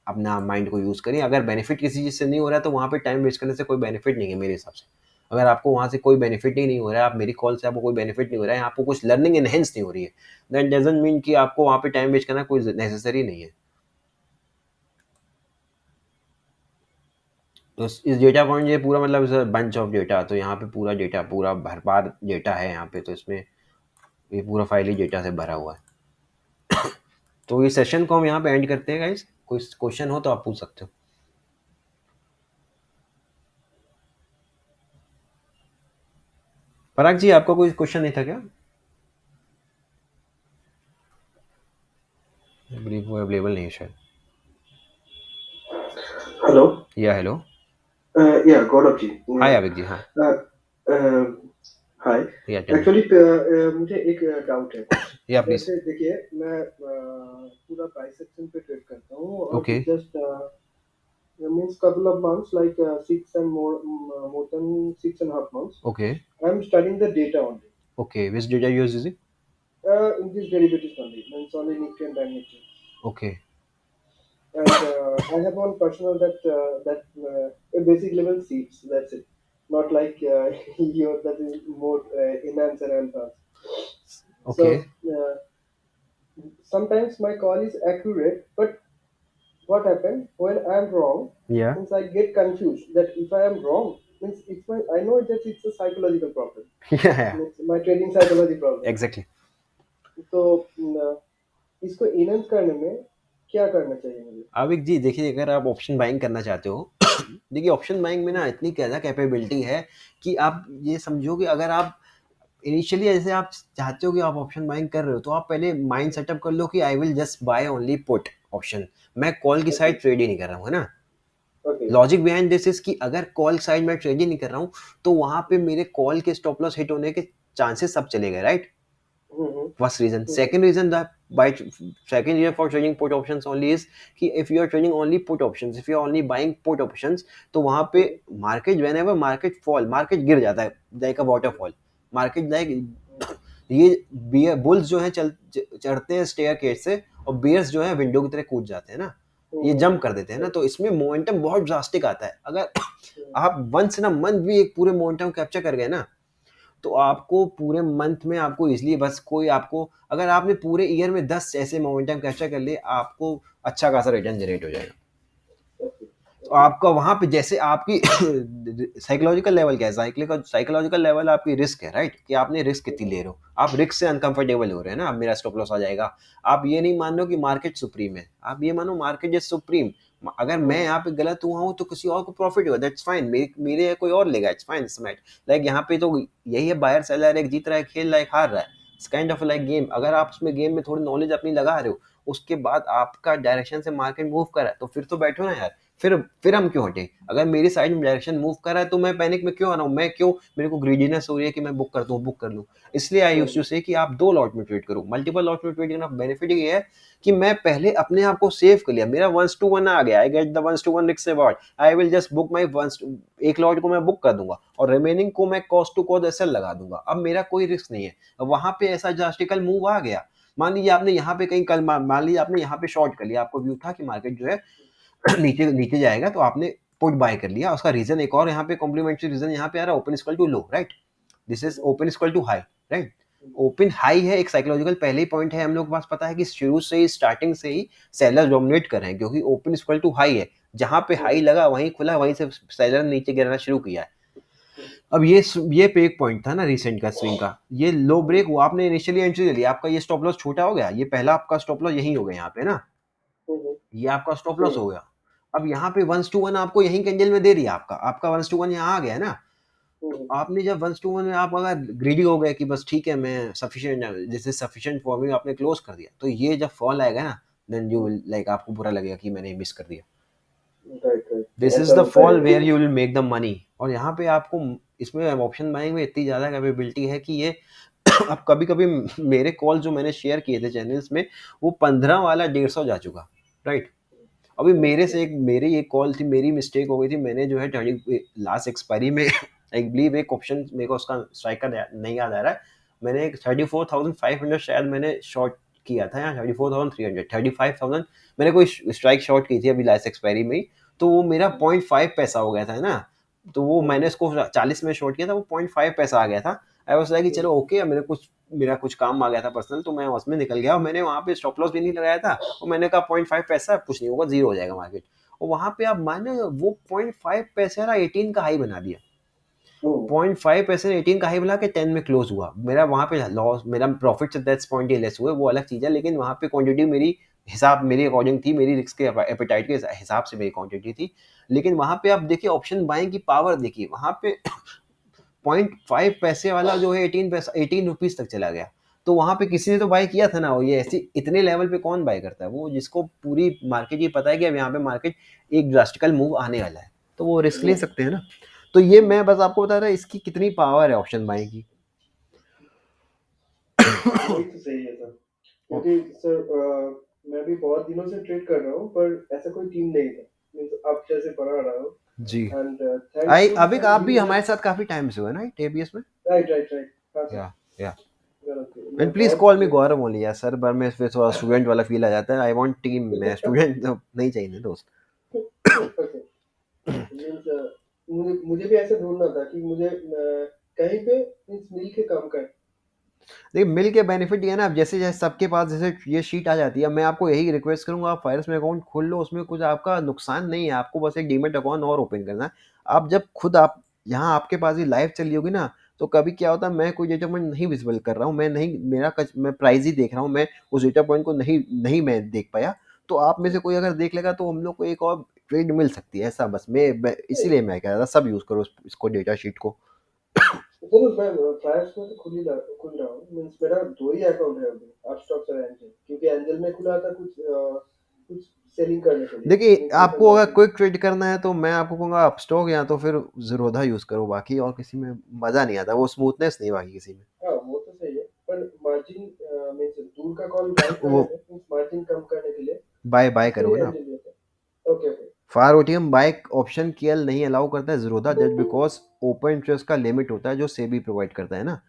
अपना माइंड को यूज़ करिए। अगर बेनिफिट किसी चीज़ से नहीं हो रहा है तो वहाँ पे टाइम वेस्ट करने से कोई बेनिफिट नहीं है मेरे हिसाब से। अगर आपको वहाँ से कोई बेनिफिट ही नहीं हो रहा है, आप मेरी कॉल से आपको कोई बेनिफिट नहीं हो रहा है, आपको कुछ लर्निंग एनहेंस नहीं हो रही है, दैट डजंट मीन कि आपको वहाँ पे टाइम वेस्ट करना कोई नेसेसरी नहीं है। तो इस डेटा पॉइंट, ये पूरा मतलब इस बंच ऑफ डेटा, तो यहाँ पे पूरा डेटा, पूरा भरपार डेटा है यहाँ पे। तो इसमें ये पूरा फाइल ही डेटा से भरा हुआ है। तो ये सेशन को हम यहाँ पे एंड करते हैं गाइस। कोई क्वेश्चन हो तो आप पूछ सकते हो। पराग जी, आपका कोई क्वेश्चन नहीं था क्या? वो अवेलेबल नहीं है शायद। Hello. या हेलो। Yeah, Gaurav ji. हाय आविक जी। हाँ। Hi. या टेल Actually, मुझे एक डाउट है। मी। या प्लीज। जैसे देखिए, मैं पूरा प्राइस सेक्शन पे ट्रेड करता हूँ, और okay just means couple of months, like 6.5 months. Okay I'm studying the data only. Okay, which data use using? In this derivatives only, means only Nifty and Bank Nifty. Okay And I have one personal that a basic level seats. That's it. Not like your that is more enhance and enhance. Okay So sometimes my call is accurate, but what happens when I am wrong? या Means I get confused that if I am wrong, means it's my, I know that it's a psychological problem. या Means my trading psychology problem. Exactly. तो इसको enhance करने में क्या करना चाहिए मुझे? आविक जी देखिए, अगर आप ऑप्शन बाइंग करना चाहते हो देखिए ऑप्शन बाइंग में ना इतनी ज़्यादा कैपेबिलिटी है कि आप ये समझो कि अगर आप इनिशियली ऐसे आप चाहते हो कि आप ऑप्शन बाइंग कर रहे हो, तो आप पहले माइंड सेटअप कर लो कि आई will just by only put option, मैं कॉल की साइड ट्रेड ही नहीं कर रहा हूँ, है ना। Okay. Logic behind this is कि अगर कॉल साइड में ट्रेड ही नहीं कर रहा हूँ तो वहां पे मेरे कॉल के स्टॉप लॉस हिट होने के चांसेस सब चले गए, right. Mm-hmm. First reason. Second reason that second reason for trading put options only is कि if you are trading only put options, if you are only buying put options, तो वहाँ पे market whenever market fall, market गिर जाता है like a waterfall. Market like ये bulls जो है चढ़ते हैं स्टेयर केस से, और बेयर्स जो है विंडो की तरह कूद जाते हैं ना, ये जंप कर देते हैं ना। तो इसमें मोमेंटम बहुत ड्रास्टिक आता है। अगर आप वंस इन अ मंथ भी एक पूरे मोमेंटम कैप्चर कर गए ना, तो आपको पूरे मंथ में आपको इसलिए बस कोई आपको, अगर आपने पूरे ईयर में 10 ऐसे मोमेंटम कैप्चर कर लिए, आपको अच्छा खासा रिटर्न जनरेट हो जाएगा। तो आपका वहां पे जैसे आपकी साइकोलॉजिकल लेवल क्या है, साइकोलॉजिकल लेवल आपकी रिस्क है, राइट, कि आपने रिस्क कितनी ले रहे हो, आप रिस्क से अनकंफर्टेबल हो रहे हैं ना, अब मेरा स्टॉप लॉस आ जाएगा। आप ये नहीं मान लो कि मार्केट सुप्रीम है, आप ये मानो मार्केट इज सुप्रीम। अगर मैं यहाँ पे गलत हुआ हूँ तो किसी और को प्रॉफिट होगा, दैट्स फाइन, मेरे कोई और लेगा, it's fine, it's mat. Like यहाँ पे तो यही है, बायर सेलर, एक जीत रहा है खेल रहा है, एक हार रहा है, it's kind of like game. अगर आप उसमें गेम में थोड़ी नॉलेज अपनी लगा रहे हो, उसके बाद आपका डायरेक्शन से मार्केट मूव कर रहा है, तो फिर तो बैठो ना यार, फिर हम क्यों हटे। अगर मेरी साइड में डायरेक्शन मूव कर रहा है तो मैं पैनिक में क्यों आ रहा हूँ, मैं क्यों, मेरे को ग्रीडीनेस हो रही है कि मैं बुक कर लूँ। इसलिए आई यूज्ड टू से कि आप 2 लॉट में ट्रेड करो, मल्टीपल लॉट में ट्रेड करना बेनिफिट ये है कि मैं पहले अपने आप को सेव कर लिया, मेरा 1:1 आ गया, I get the 1:1 risk reward, I will just book my एक लॉट को मैं बुक कर दूंगा और रिमेनिंग को मैं कॉस्ट टू कॉस्ट एसएल लगा दूंगा, अब मेरा कोई रिस्क नहीं है। अब वहां पे ऐसा ड्रास्टिकल मूव आ गया, मान लीजिए आपने यहाँ पे कहीं कल मान लीजिए आपने यहाँ पे शॉर्ट कर लिया, आपको व्यू था कि मार्केट जो है नीचे नीचे जाएगा, तो आपने पुट बाय कर लिया, उसका रीजन एक और यहाँ पे कॉम्प्लीमेंट्री रीजन यहाँ पे आ रहा है, open equal to low, right, this is open equal to high, right. Open high है, एक साइकोलॉजिकल पहले ही पॉइंट है, हम लोग के पास पता है कि शुरू से ही स्टार्टिंग से ही सेलर डोमिनेट कर रहे हैं, क्योंकि ओपन इक्वल टू हाई है, जहां पे हाई लगा वहीं खुला, वहीं से सेलर ने नीचे गिरना शुरू किया है। अब ये पे एक पॉइंट था ना रिसेंट का स्विंग का, ये लो ब्रेक हुआ, आपने इनिशियली एंट्री ले लिया, आपका ये स्टॉप लॉस छोटा हो गया, ये पहला आपका स्टॉप लॉस यही हो गया यहाँ पे ना, ये आपका स्टॉप लॉस हो गया। अब यहाँ पे 1:1 आपको यही कैंडल में दे रही है, आपका 1:1 यहाँ आ गया है ना। तो आपने जब 1:1 में आप अगर ग्रीडी हो गए कि बस ठीक है मैं सफिशिएंट, जैसे सफिशिएंट फॉर मी आपने क्लोज कर दिया, तो ये जब फॉल आएगा ना, देन यू विल लाइक, आपको बुरा लगेगा कि मैंने मिस कर दिया। राइट दिस इज ऐसा द होता फॉल है where you will make the money. और यहाँ पे आपको इसमें ऑप्शन बाइंग में इतनी ज़्यादा कैपेबिलिटी है कि ये अब कभी कभी मेरे कॉल जो मैंने शेयर किए थे चैनल्स में, वो 15 वाला 150 जा चुका, राइट। अभी मेरी एक कॉल थी, मेरी मिस्टेक हो गई थी, मैंने जो है 30 लास्ट एक्सपायरी में आई बिलीव एक ऑप्शन, मेरे को उसका स्ट्राइक का नहीं याद आ रहा है, मैंने एक 34,500 शायद मैंने शॉर्ट किया था, या 34,300, 35,000 मैंने कोई स्ट्राइक शॉर्ट की थी अभी लास्ट एक्सपायरी में ही, तो वो मेरा 0.5 पैसा हो गया था ना, तो वो मैंने इसको 40 में शॉर्ट किया था, वो 0.5 पैसा आ गया था। आई वाज लाइक कि चलो ओके, मेरा कुछ काम आ गया था पर्सनल, तो मैं उसमें निकल गया और मैंने वहाँ पे स्टॉप लॉस भी नहीं लगाया था, और मैंने कहा 0.5 पैसा कुछ नहीं होगा, जीरो हो जाएगा मार्केट। और वहाँ पे आप माने वो 0.5 पैसे ना 18 का हाई बना दिया, 0.5 पैसे ने 18 का हाई बना के 10 में क्लोज हुआ, मेरा वहाँ पे लॉस, मेरा प्रॉफिट से 10 पॉइंट ही लेस हुए, वो अलग चीज़ है, लेकिन वहाँ पे क्वांटिटी मेरी अकॉर्डिंग थी, मेरी रिस्क के एपेटाइट के हिसाब से मेरी क्वांटिटी थी। लेकिन वहाँ पे आप देखिए ऑप्शन बाइंग की पावर देखिए, वहाँ पे 0.5 पैसे वाला जो है 18 रुपीज तक चला गया, तो वहां पे किसी ने तो बाय किया था ना, वो ये ऐसी इतने लेवल पे कौन बाय करता है, वो जिसको पूरी मार्केट ये पता है कि अब यहाँ पे मार्केट एक ड्रास्टिकल मूव आने वाला है, तो वो रिस्क ले सकते हैं ना। तो ये मैं बस आपको बता रहा इसकी कितनी पावर है ऑप्शन बाइंग की। वही तो सही है सर, क्योंकि सर मैं भी बहुत दिनों से ट्रेड कर रहा हूँ, पर ऐसा कोई टीम नहीं था, मीन्स आप जैसे पढ़ा रहा हो। जी, एंड थैंक्स टू अभी सर आप यू भी हमारे जस्ट साथ काफी टाइम से हुए ना एबीएस में। राइट राइट राइट, हाँ सर। या या ओके, मैं एंड प्लीज बहुत कॉल मी गौरव ओनली यार, सर बार में फिर थोड़ा स्टूडेंट वाला फील आ जाता है, आई वांट टीम, मैं स्टूडेंट तो नहीं चाहिए ना दोस्त। ओके, मीन्स मुझे भी ऐसा ढूंढना था कि मुझे कहीं पे मीन्स मिल के काम कर। देखिए मिल के बेनिफिट ये है ना, अब जैसे जैसे सबके पास जैसे ये शीट आ जाती है, मैं आपको यही रिक्वेस्ट करूंगा, आप फायर्स में अकाउंट खोल लो, उसमें कुछ आपका नुकसान नहीं है, आपको बस एक डीमेट अकाउंट और ओपन करना है। आप जब खुद आप यहाँ आपके पास ही लाइव चली होगी ना, तो कभी क्या होता है, मैं कोई डेटा पॉइंट नहीं विजिबल कर रहा हूँ, मैं नहीं, मैं प्राइस ही देख रहा हूँ, मैं उस डेटा पॉइंट को नहीं नहीं मैं देख पाया, तो आप में से कोई अगर देख लेगा तो हम लोग को एक और ट्रेड मिल सकती है, ऐसा बस इसीलिए मैं कह रहा था सब यूज करो इसको डेटा शीट को। जरूर, मैं फ्लायर्स में तो खुल रहा हूँ, मीन्स मेरा दो ही अकाउंट है अभी, अपस्टॉक्स और एंजल, क्योंकि एंजल में खुला था कुछ सेलिंग करने के लिए, देखिए मीन्स ओपन आपको अगर मार्जिन। क्विक ट्रेड करना है तो मैं आपको कहूँगा अपस्टॉक या तो फिर ज़ीरोधा यूज़ करो, बाकी और किसी में मज़ा नहीं आता, वो स्मूथनेस नहीं बाकी किसी में। हाँ वो तो सही है, पर मार्जिन मीन्स दूर का कॉल राइट वो करने में, मीन्स मार्जिन कम करने के लिए बाय बाय इसके करोगे लिए ना आप। एंजल लेते हैं। Okay okay. Far OTM by option KL नहीं अलाउ करता है Zerodha, that because open interest का लिमिट होता है जो सेबी प्रोवाइड करता है ना,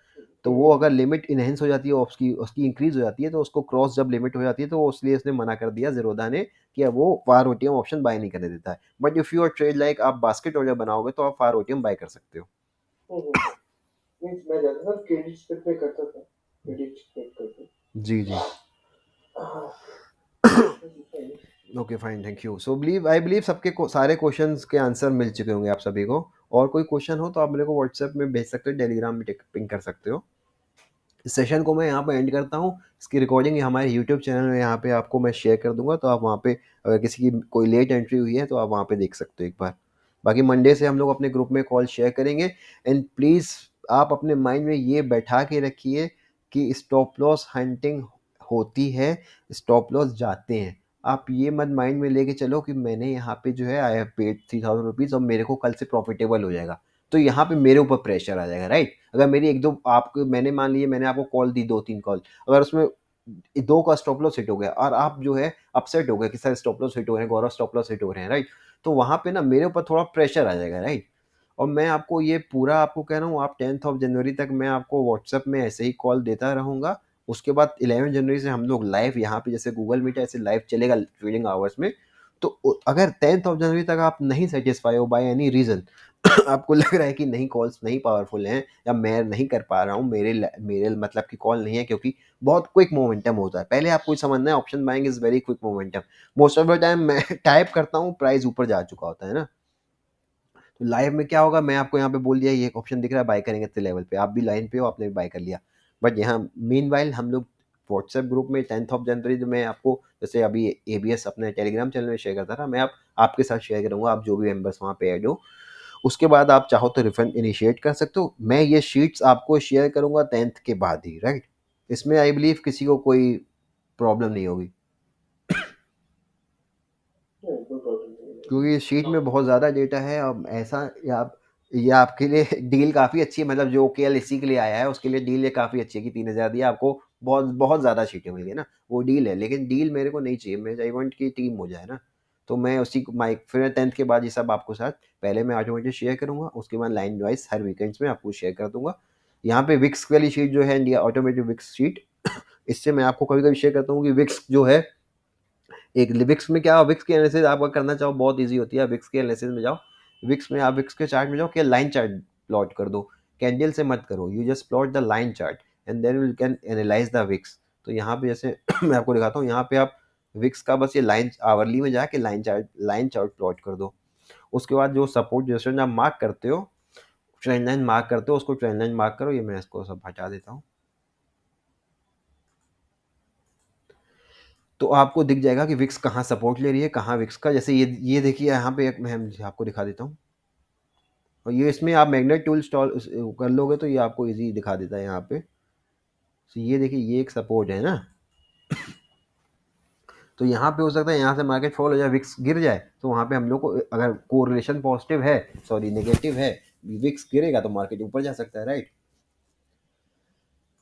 तो वो अगर लिमिट इनहेंस हो जाती है, उसकी उसकी इंक्रीज हो जाती है, तो उसको क्रॉस जब लिमिट हो जाती है, तो इसलिए इसने मना कर दिया ज़ीरोधा ने कि अब वो फार ओटीएम ऑप्शन बाय नहीं करने देता है। But if you are trade like आप बास्केट ऑर्डर बनाओगे तो आप फार ओटीएम बाय कर सकते हो। मीन्स मैं ज़्यादातर क्रेडिट स्पेड पे करता था, क्रेडिट स्पेड करके। जी जी। हाँ, सही है। Okay fine, thank you. So I believe सबके सारे क्वेश्चंस के आंसर मिल चुके होंगे आप सभी को। और कोई क्वेश्चन हो तो आप मेरे को व्हाट्सएप में भेज सकते हो, टेलीग्राम में पिंग कर सकते हो। इस सेशन को मैं यहाँ पे एंड करता हूँ। इसकी रिकॉर्डिंग हमारे यूट्यूब चैनल में यहाँ पे आपको मैं शेयर कर दूंगा, तो आप वहाँ पे अगर किसी की कोई लेट एंट्री हुई है तो आप वहाँ पे देख सकते हो एक बार। बाकी मंडे से हम लोग अपने ग्रुप में कॉल शेयर करेंगे। एंड प्लीज़ आप अपने माइंड में ये बैठा के रखिए कि स्टॉप लॉस हंटिंग होती है, स्टॉप लॉस जाते हैं। आप ये मत माइंड में लेके चलो कि मैंने यहाँ पे जो है आई हैव पेड 3000 रुपीज़ और मेरे को कल से प्रॉफिटेबल हो जाएगा, तो यहाँ पे मेरे ऊपर प्रेशर आ जाएगा, राइट। अगर मेरी एक दो आपको मैंने मान लिए मैंने आपको कॉल दी, 2-3 कॉल, अगर उसमें 2 का स्टॉप लॉस हिट हो गया और आप जो है अपसेट हो गए कि सर स्टॉप लॉस हिट हो रहे हैं, गौरव स्टॉप लॉस हिट हो रहे हैं, राइट। तो वहाँ पे ना मेरे ऊपर थोड़ा प्रेशर आ जाएगा, राइट। और मैं आपको ये पूरा आपको कह रहा हूँ, आप 10th of January तक मैं आपको व्हाट्सएप में ऐसे ही कॉल देता रहूँगा। उसके बाद 11 जनवरी से हम लोग लाइव यहाँ पे जैसे गूगल मीट ऐसे लाइव चलेगा ट्रेडिंग आवर्स में। तो अगर 10th of January तक आप नहीं सेटिस्फाई हो बाय एनी रीज़न, आपको लग रहा है कि नहीं कॉल्स नहीं पावरफुल हैं या मैं नहीं कर पा रहा हूँ, मेरे मतलब की कॉल नहीं है, क्योंकि बहुत क्विक मोमेंटम होता है। पहले आपको समझना है option buying is very quick momentum. Most of the time मैं टाइप करता हूँ प्राइस ऊपर जा चुका होता है ना। तो लाइव में क्या होगा, मैं आपको यहाँ पे बोल दिया ये ऑप्शन दिख रहा है बाय करेंगे इतने लेवल पे, आप भी लाइन पे हो, आपने भी बाय कर लिया। बट यहाँ मीनवाइल हम लोग व्हाट्सएप ग्रुप में 10th of January जो मैं आपको जैसे अभी एबीएस अपने टेलीग्राम चैनल में शेयर करता था, मैं आप आपके साथ शेयर करूंगा, आप जो भी मेंबर्स वहाँ पे ऐड हो। उसके बाद आप चाहो तो रिफंड इनिशिएट कर सकते हो। मैं ये शीट्स आपको शेयर करूंगा 10th के बाद ही, राइट। इसमें आई बिलीव किसी को कोई प्रॉब्लम नहीं होगी, कोई प्रॉब्लम नहीं है। क्योंकि इस शीट No. में बहुत ज़्यादा डेटा है। अब ऐसा ये आपके लिए डील काफ़ी अच्छी है, मतलब जो केएल इसी के लिए आया है उसके लिए डील ये काफ़ी अच्छी है कि 3000 दिया आपको, बहुत बहुत ज़्यादा शीटें मिल गई ना, वो डील है। लेकिन डील मेरे को नहीं चाहिए, मैं आई वांट की टीम हो जाए ना। तो मैं उसी को माइक फिर 10th के बाद ये सब आपको साथ पहले मैं ऑटोमेटिक शेयर करूँगा, उसके बाद लाइन वाइज हर वीकेंड्स में आपको शेयर कर दूंगा। यहाँ पे विक्स वाली शीट जो है इंडिया ऑटोमेटिक विक्स शीट, इससे मैं आपको कभी कभी शेयर करता हूँ कि विक्स जो है एक विक्स में क्या, विक्स की एनालिसिस आप अगर करना चाहो बहुत इजी होती है। विक्स के एनालिसिस में जाओ, विक्स में आप विक्स के चार्ट में जाओ, क्या लाइन चार्ट प्लॉट कर दो, कैंडल से मत करो, you just plot the line chart and then you can analyse the VIX. तो यहाँ पे जैसे मैं आपको दिखाता हूँ, यहाँ पे आप विक्स का बस ये लाइन आवरली में जाके लाइन चार्ट प्लॉट कर दो। उसके बाद जो सपोर्ट जैसे आप मार्क करते हो, ट्रेंड लाइन मार्क करते हो, उसको ट्रेंड लाइन मार्क करो। ये मैं इसको सब हटा देता हूँ, तो आपको दिख जाएगा कि विक्स कहाँ सपोर्ट ले रही है, कहाँ विक्स का। जैसे ये देखिए यहाँ पे एक मैं आपको दिखा देता हूँ, और ये इसमें आप मैग्नेट टूल इंस्टॉल कर लोगे तो ये आपको इजी दिखा देता है यहाँ पे। तो ये देखिए ये एक सपोर्ट है ना, तो यहाँ पे हो सकता है यहाँ से मार्केट फॉल हो जाए, विक्स गिर जाए, तो वहाँ पे हम लोग को अगर कोरिलेशन पॉजिटिव है, सॉरी नेगेटिव है, विक्स गिरेगा तो मार्केट ऊपर जा सकता है, राइट।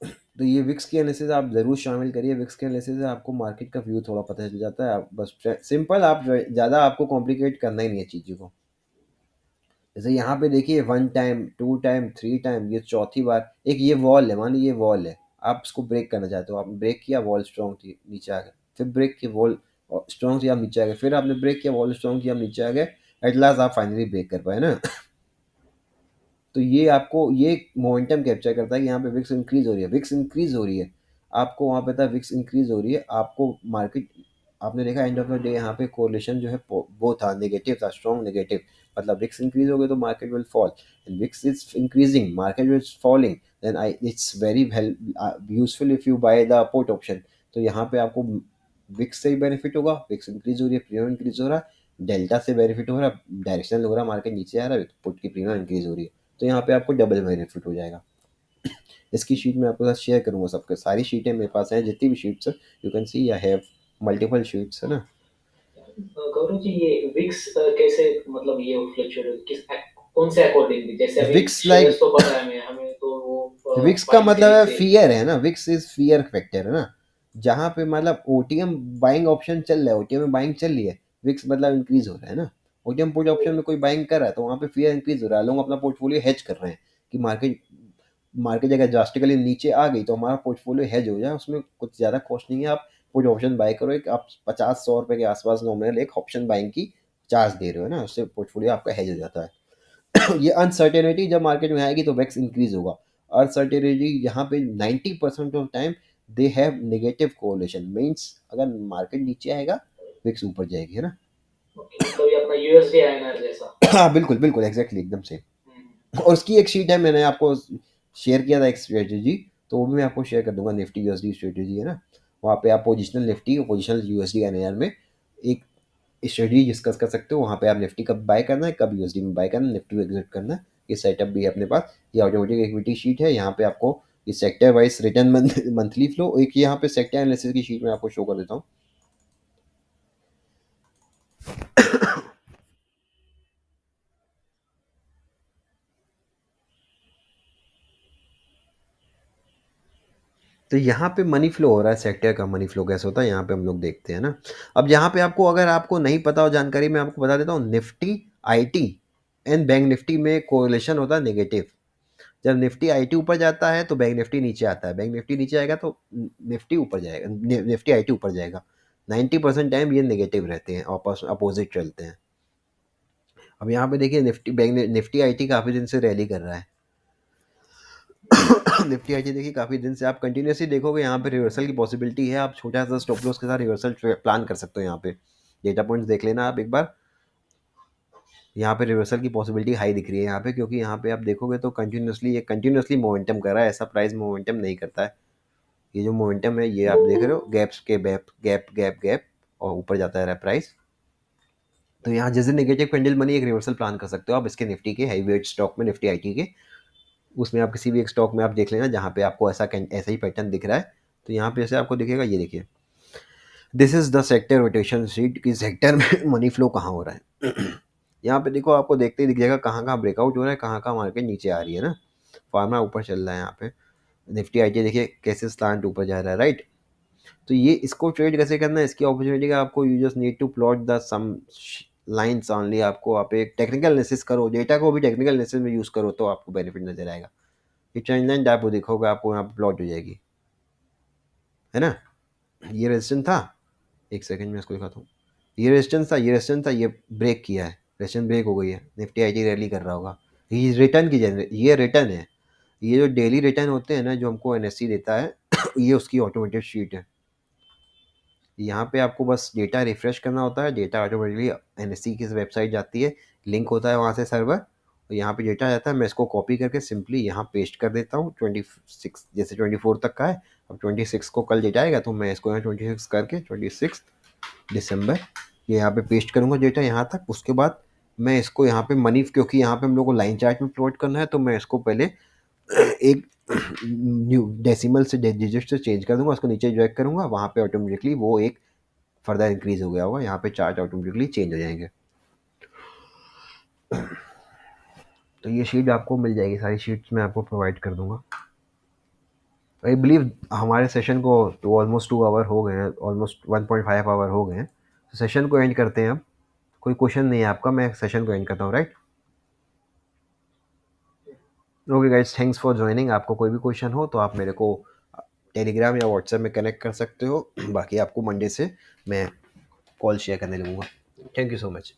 तो ये विक्स की एनालिसिस आप ज़रूर शामिल करिए। विक्स के एनालिसिस से आपको मार्केट का व्यू थोड़ा पता चल जाता है। आप बस सिंपल, आप ज़्यादा आपको कॉम्प्लिकेट करना ही नहीं है चीज़ों को। जैसे यहाँ पे देखिए 1 टाइम 2 टाइम 3 टाइम, ये चौथी बार एक ये वॉल है, मान लीजिए ये वॉल है, आप इसको ब्रेक करना चाहते हो, आपने ब्रेक किया, वॉल स्ट्रॉन्ग थी, नीचे आ गए, फिर ब्रेक किया, वॉल स्ट्रॉन्ग थी, आप नीचे आ गए, फिर आपने ब्रेक किया, वॉल स्ट्रॉन्ग थी, आप नीचे आ गए, एट लास्ट आप फाइनली ब्रेक कर पाए ना। तो ये आपको ये मोमेंटम कैप्चर करता है कि यहाँ पे विक्स इंक्रीज हो रही है, विक्स इंक्रीज हो रही है, आपको वहाँ पे था विक्स इंक्रीज हो रही है, आपको मार्केट आपने देखा एंड ऑफ द डे यहाँ पे कोरिलेशन जो है वो था नेगेटिव था, स्ट्रॉन्ग नेगेटिव। मतलब विक्स इंक्रीज हो गए तो market will fall, and VIX is increasing market is falling, then I it's very useful if you buy the put option. तो यहाँ पे आपको विक्स से ही बेनिफिट होगा, विक्स इंक्रीज हो रही है, प्रीमियम इंक्रीज हो रहा है, डेल्टा से बेनिफिट हो रहा है, डायरेक्शनल हो रहा है, मार्केट नीचे आ रहा है, पुट की प्रीमियम इंक्रीज हो रही है, तो यहाँ पे आपको डबल बेनिफिट हो जाएगा। इसकी शीट मैं आपके साथ शेयर करूंगा, सबके सारी शीटें मेरे पास हैं, जितनी भी sheets you can C I have multiple sheets है ना। गौरव जी, ये विक्स कैसे, मतलब ये फ्लक्चुएट किस कौन से अकॉर्डिंगली, जैसे अभी विक्स शेयर्स तो पता है हमें, तो वो विक्स का बाइंग मतलब सेलिंग है से। फियर है ना, विक्स इज फियर फैक्टर है ना। जहाँ पे मतलब ओटीएम बाइंग ऑप्शन चल रहा है, ओटीएम में बाइंग चल रही है, विक्स मतलब इंक्रीज हो रहा है ना। ओटीएम पुट ऑप्शन में कोई बाइंग कर रहा है तो वहाँ पे फियर इंक्रीज हो रहा है, लोग अपना पोर्टफोलियो हेज कर रहे हैं कि मार्केट मार्केट अगर ड्रास्टिकली नीचे आ गई तो हमारा पोर्टफोलियो हेज हो जाए, उसमें कुछ ज़्यादा कॉस्ट नहीं है। आप पुट ऑप्शन बाय करो, एक आप 50-100 रुपये के आसपास नॉमिनल एक ऑप्शन बाइंग की चार्ज दे रहे हो ना, उससे पोर्टफोलियो आपका हेज हो जाता है। ये अनसर्टेनिटी जब मार्केट में आएगी तो वेक्स इंक्रीज होगा। अनसर्टेनिटी यहाँ पे 90% of time they have negative correlation, means अगर मार्केट नीचे आएगा विक्स ऊपर जाएगी, है ना। ओके, मतलब ये अपना यूएसडी आईएनआर जैसा। हाँ बिल्कुल बिल्कुल एग्जैक्टली एकदम से। और उसकी एक शीट है, मैंने आपको शेयर किया था एक स्ट्रेटेजी, तो वो भी मैं आपको शेयर कर दूंगा, निफ्टी यूएसडी स्ट्रेटेजी है ना। वहाँ पे आप पोजिशनल निफ्टी और पोजिशनल यूएसडी एनआर में एक स्ट्रेटेजी डिस्कस कर सकते हो। वहाँ पे आप निफ्टी कब बाय करना है, कब यूएसडी में बाय करना है, निफ्टी एग्जिट करना है, ये सेटअप भी है अपने पास। ये ऑटोमेटिक इक्विटी शीट है, यहाँ पे आपको ये sector wise return monthly flow, एक यहाँ पे सेक्टर एनालिसिस की शीट में आपको शो कर देता हूँ। तो यहाँ पे मनी फ्लो हो रहा है, सेक्टर का मनी फ्लो कैसे होता है यहाँ पे हम लोग देखते हैं ना। अब यहाँ पे आपको, अगर आपको नहीं पता हो जानकारी, मैं आपको बता देता हूँ, Nifty IT and Bank Nifty में कोरिलेशन होता है नेगेटिव। जब निफ्टी आईटी ऊपर जाता है तो बैंक निफ्टी नीचे आता है, बैंक निफ्टी नीचे आएगा तो निफ्टी ऊपर जाएगा, निफ्टी आईटी ऊपर जाएगा। 90% टाइम ये नेगेटिव रहते हैं, अपोजिट चलते हैं। अब यहाँ पे देखिए निफ्टी आईटी काफ़ी दिन से रैली कर रहा है। निफ्टी आईटी देखिए काफ़ी दिन से, आप कंटिन्यूसली देखोगे यहाँ पे रिवर्सल की पॉसिबिलिटी है। आप छोटा सा स्टॉप लॉस के साथ रिवर्सल प्लान कर सकते हो। यहाँ पे डेटा पॉइंट्स देख लेना आप एक बार, यहाँ पे रिवर्सल की पॉसिबिलिटी हाई दिख रही है यहाँ पे, क्योंकि यहाँ पे आप देखोगे तो कंटिन्यूसली मोमेंटम कर रहा है। ऐसा प्राइस मोमेंटम नहीं करता है। ये जो मोमेंटम है, ये आप देख रहे हो, गैप्स के गैप गैप गैप गैप और ऊपर जाता है प्राइस। तो यहाँ जिस दिन नेगेटिव कैंडल बनी, एक रिवर्सल प्लान कर सकते हो आप इसके निफ्टी के हैवी वेट स्टॉक में, निफ्टी आईटी के। उसमें आप किसी भी एक स्टॉक में आप देख लेना जहाँ पे आपको ऐसा ही पैटर्न दिख रहा है। तो यहाँ पे जैसे आपको दिखेगा, ये देखिए, this is the sector rotation sheet कि सेक्टर में मनी फ्लो कहाँ हो रहा है। यहाँ पे देखो, आपको देखते ही दिख जाएगा कहाँ कहाँ ब्रेकआउट हो रहा है, कहाँ कहाँ मार्केट नीचे आ रही है ना। फार्मा ऊपर चल रहा है यहाँ पे, निफ्टी आईटी देखिए कैसे स्लांट ऊपर जा रहा है, राइट। तो ये इसको ट्रेड कैसे करना है, इसकी अपॉर्चुनिटी का आपको, you just need to plot the some lines only. आपको आप एक टेक्निकल एनालिसिस करो, डेटा को भी टेक्निकल एनालिसिस में यूज़ करो तो आपको बेनिफिट नजर आएगा। ये ट्रेंड लाइन आपको दिखोगे, आपको यहाँ पर प्लॉट हो जाएगी, है ना। ये रेजिस्टेंस था, एक सेकंड में इसको दिखाता हूँ। ये रेजिस्टेंस था, ये रेजिस्टेंस था, ये ब्रेक किया है, रेजिस्टेंस ब्रेक हो गई है, निफ्टी आईटी रैली कर रहा होगा। ये रिटर्न की ये रिटर्न है। ये जो डेली रिटर्न होते हैं ना, जो हमको एनएससी देता है, ये उसकी ऑटोमेटेड शीट है। यहाँ पे आपको बस डेटा रिफ्रेश करना होता है, डेटा ऑटोमेटिकली एनएससी की वेबसाइट जाती है, लिंक होता है वहाँ से सर्वर, और यहाँ पे डेटा आता है। मैं इसको कॉपी करके सिंपली यहाँ पेस्ट कर देता हूँ। 26 जैसे 24 तक का है, अब 26 को कल डेटा आएगा, तो मैं इसको यहाँ 26 करके 26 दिसंबर ये यहाँ पे पेस्ट करूँगा डेटा यहाँ तक। उसके बाद मैं इसको यहाँ पे मनी, क्योंकि यहाँ पे हम लोग को लाइन चार्ट में प्लॉट करना है, तो मैं इसको पहले एक न्यू डेसिमल से डिजिट से चेंज कर दूंगा, उसको नीचे ड्रैग करूंगा, वहाँ पे ऑटोमेटिकली वो एक फर्दर इंक्रीज हो गया होगा, यहाँ पे चार्ट ऑटोमेटिकली चेंज हो जाएंगे। तो ये शीट आपको मिल जाएगी, सारी शीट्स मैं आपको प्रोवाइड कर दूंगा। आई बिलीव हमारे सेशन को तो ऑलमोस्ट 2 आवर हो गए हैं, ऑलमोस्ट 1.5 आवर हो गए हैं। तो सेशन को एंड करते हैं अब। कोई क्वेश्चन नहीं है आपका, मैं सेशन को एंड करता हूँ, right. Okay guys, thanks for joining. आपको कोई भी क्वेश्चन हो तो आप मेरे को टेलीग्राम या व्हाट्सएप में कनेक्ट कर सकते हो। बाकी आपको मंडे से मैं कॉल शेयर करने लगूंगा। Thank you so much.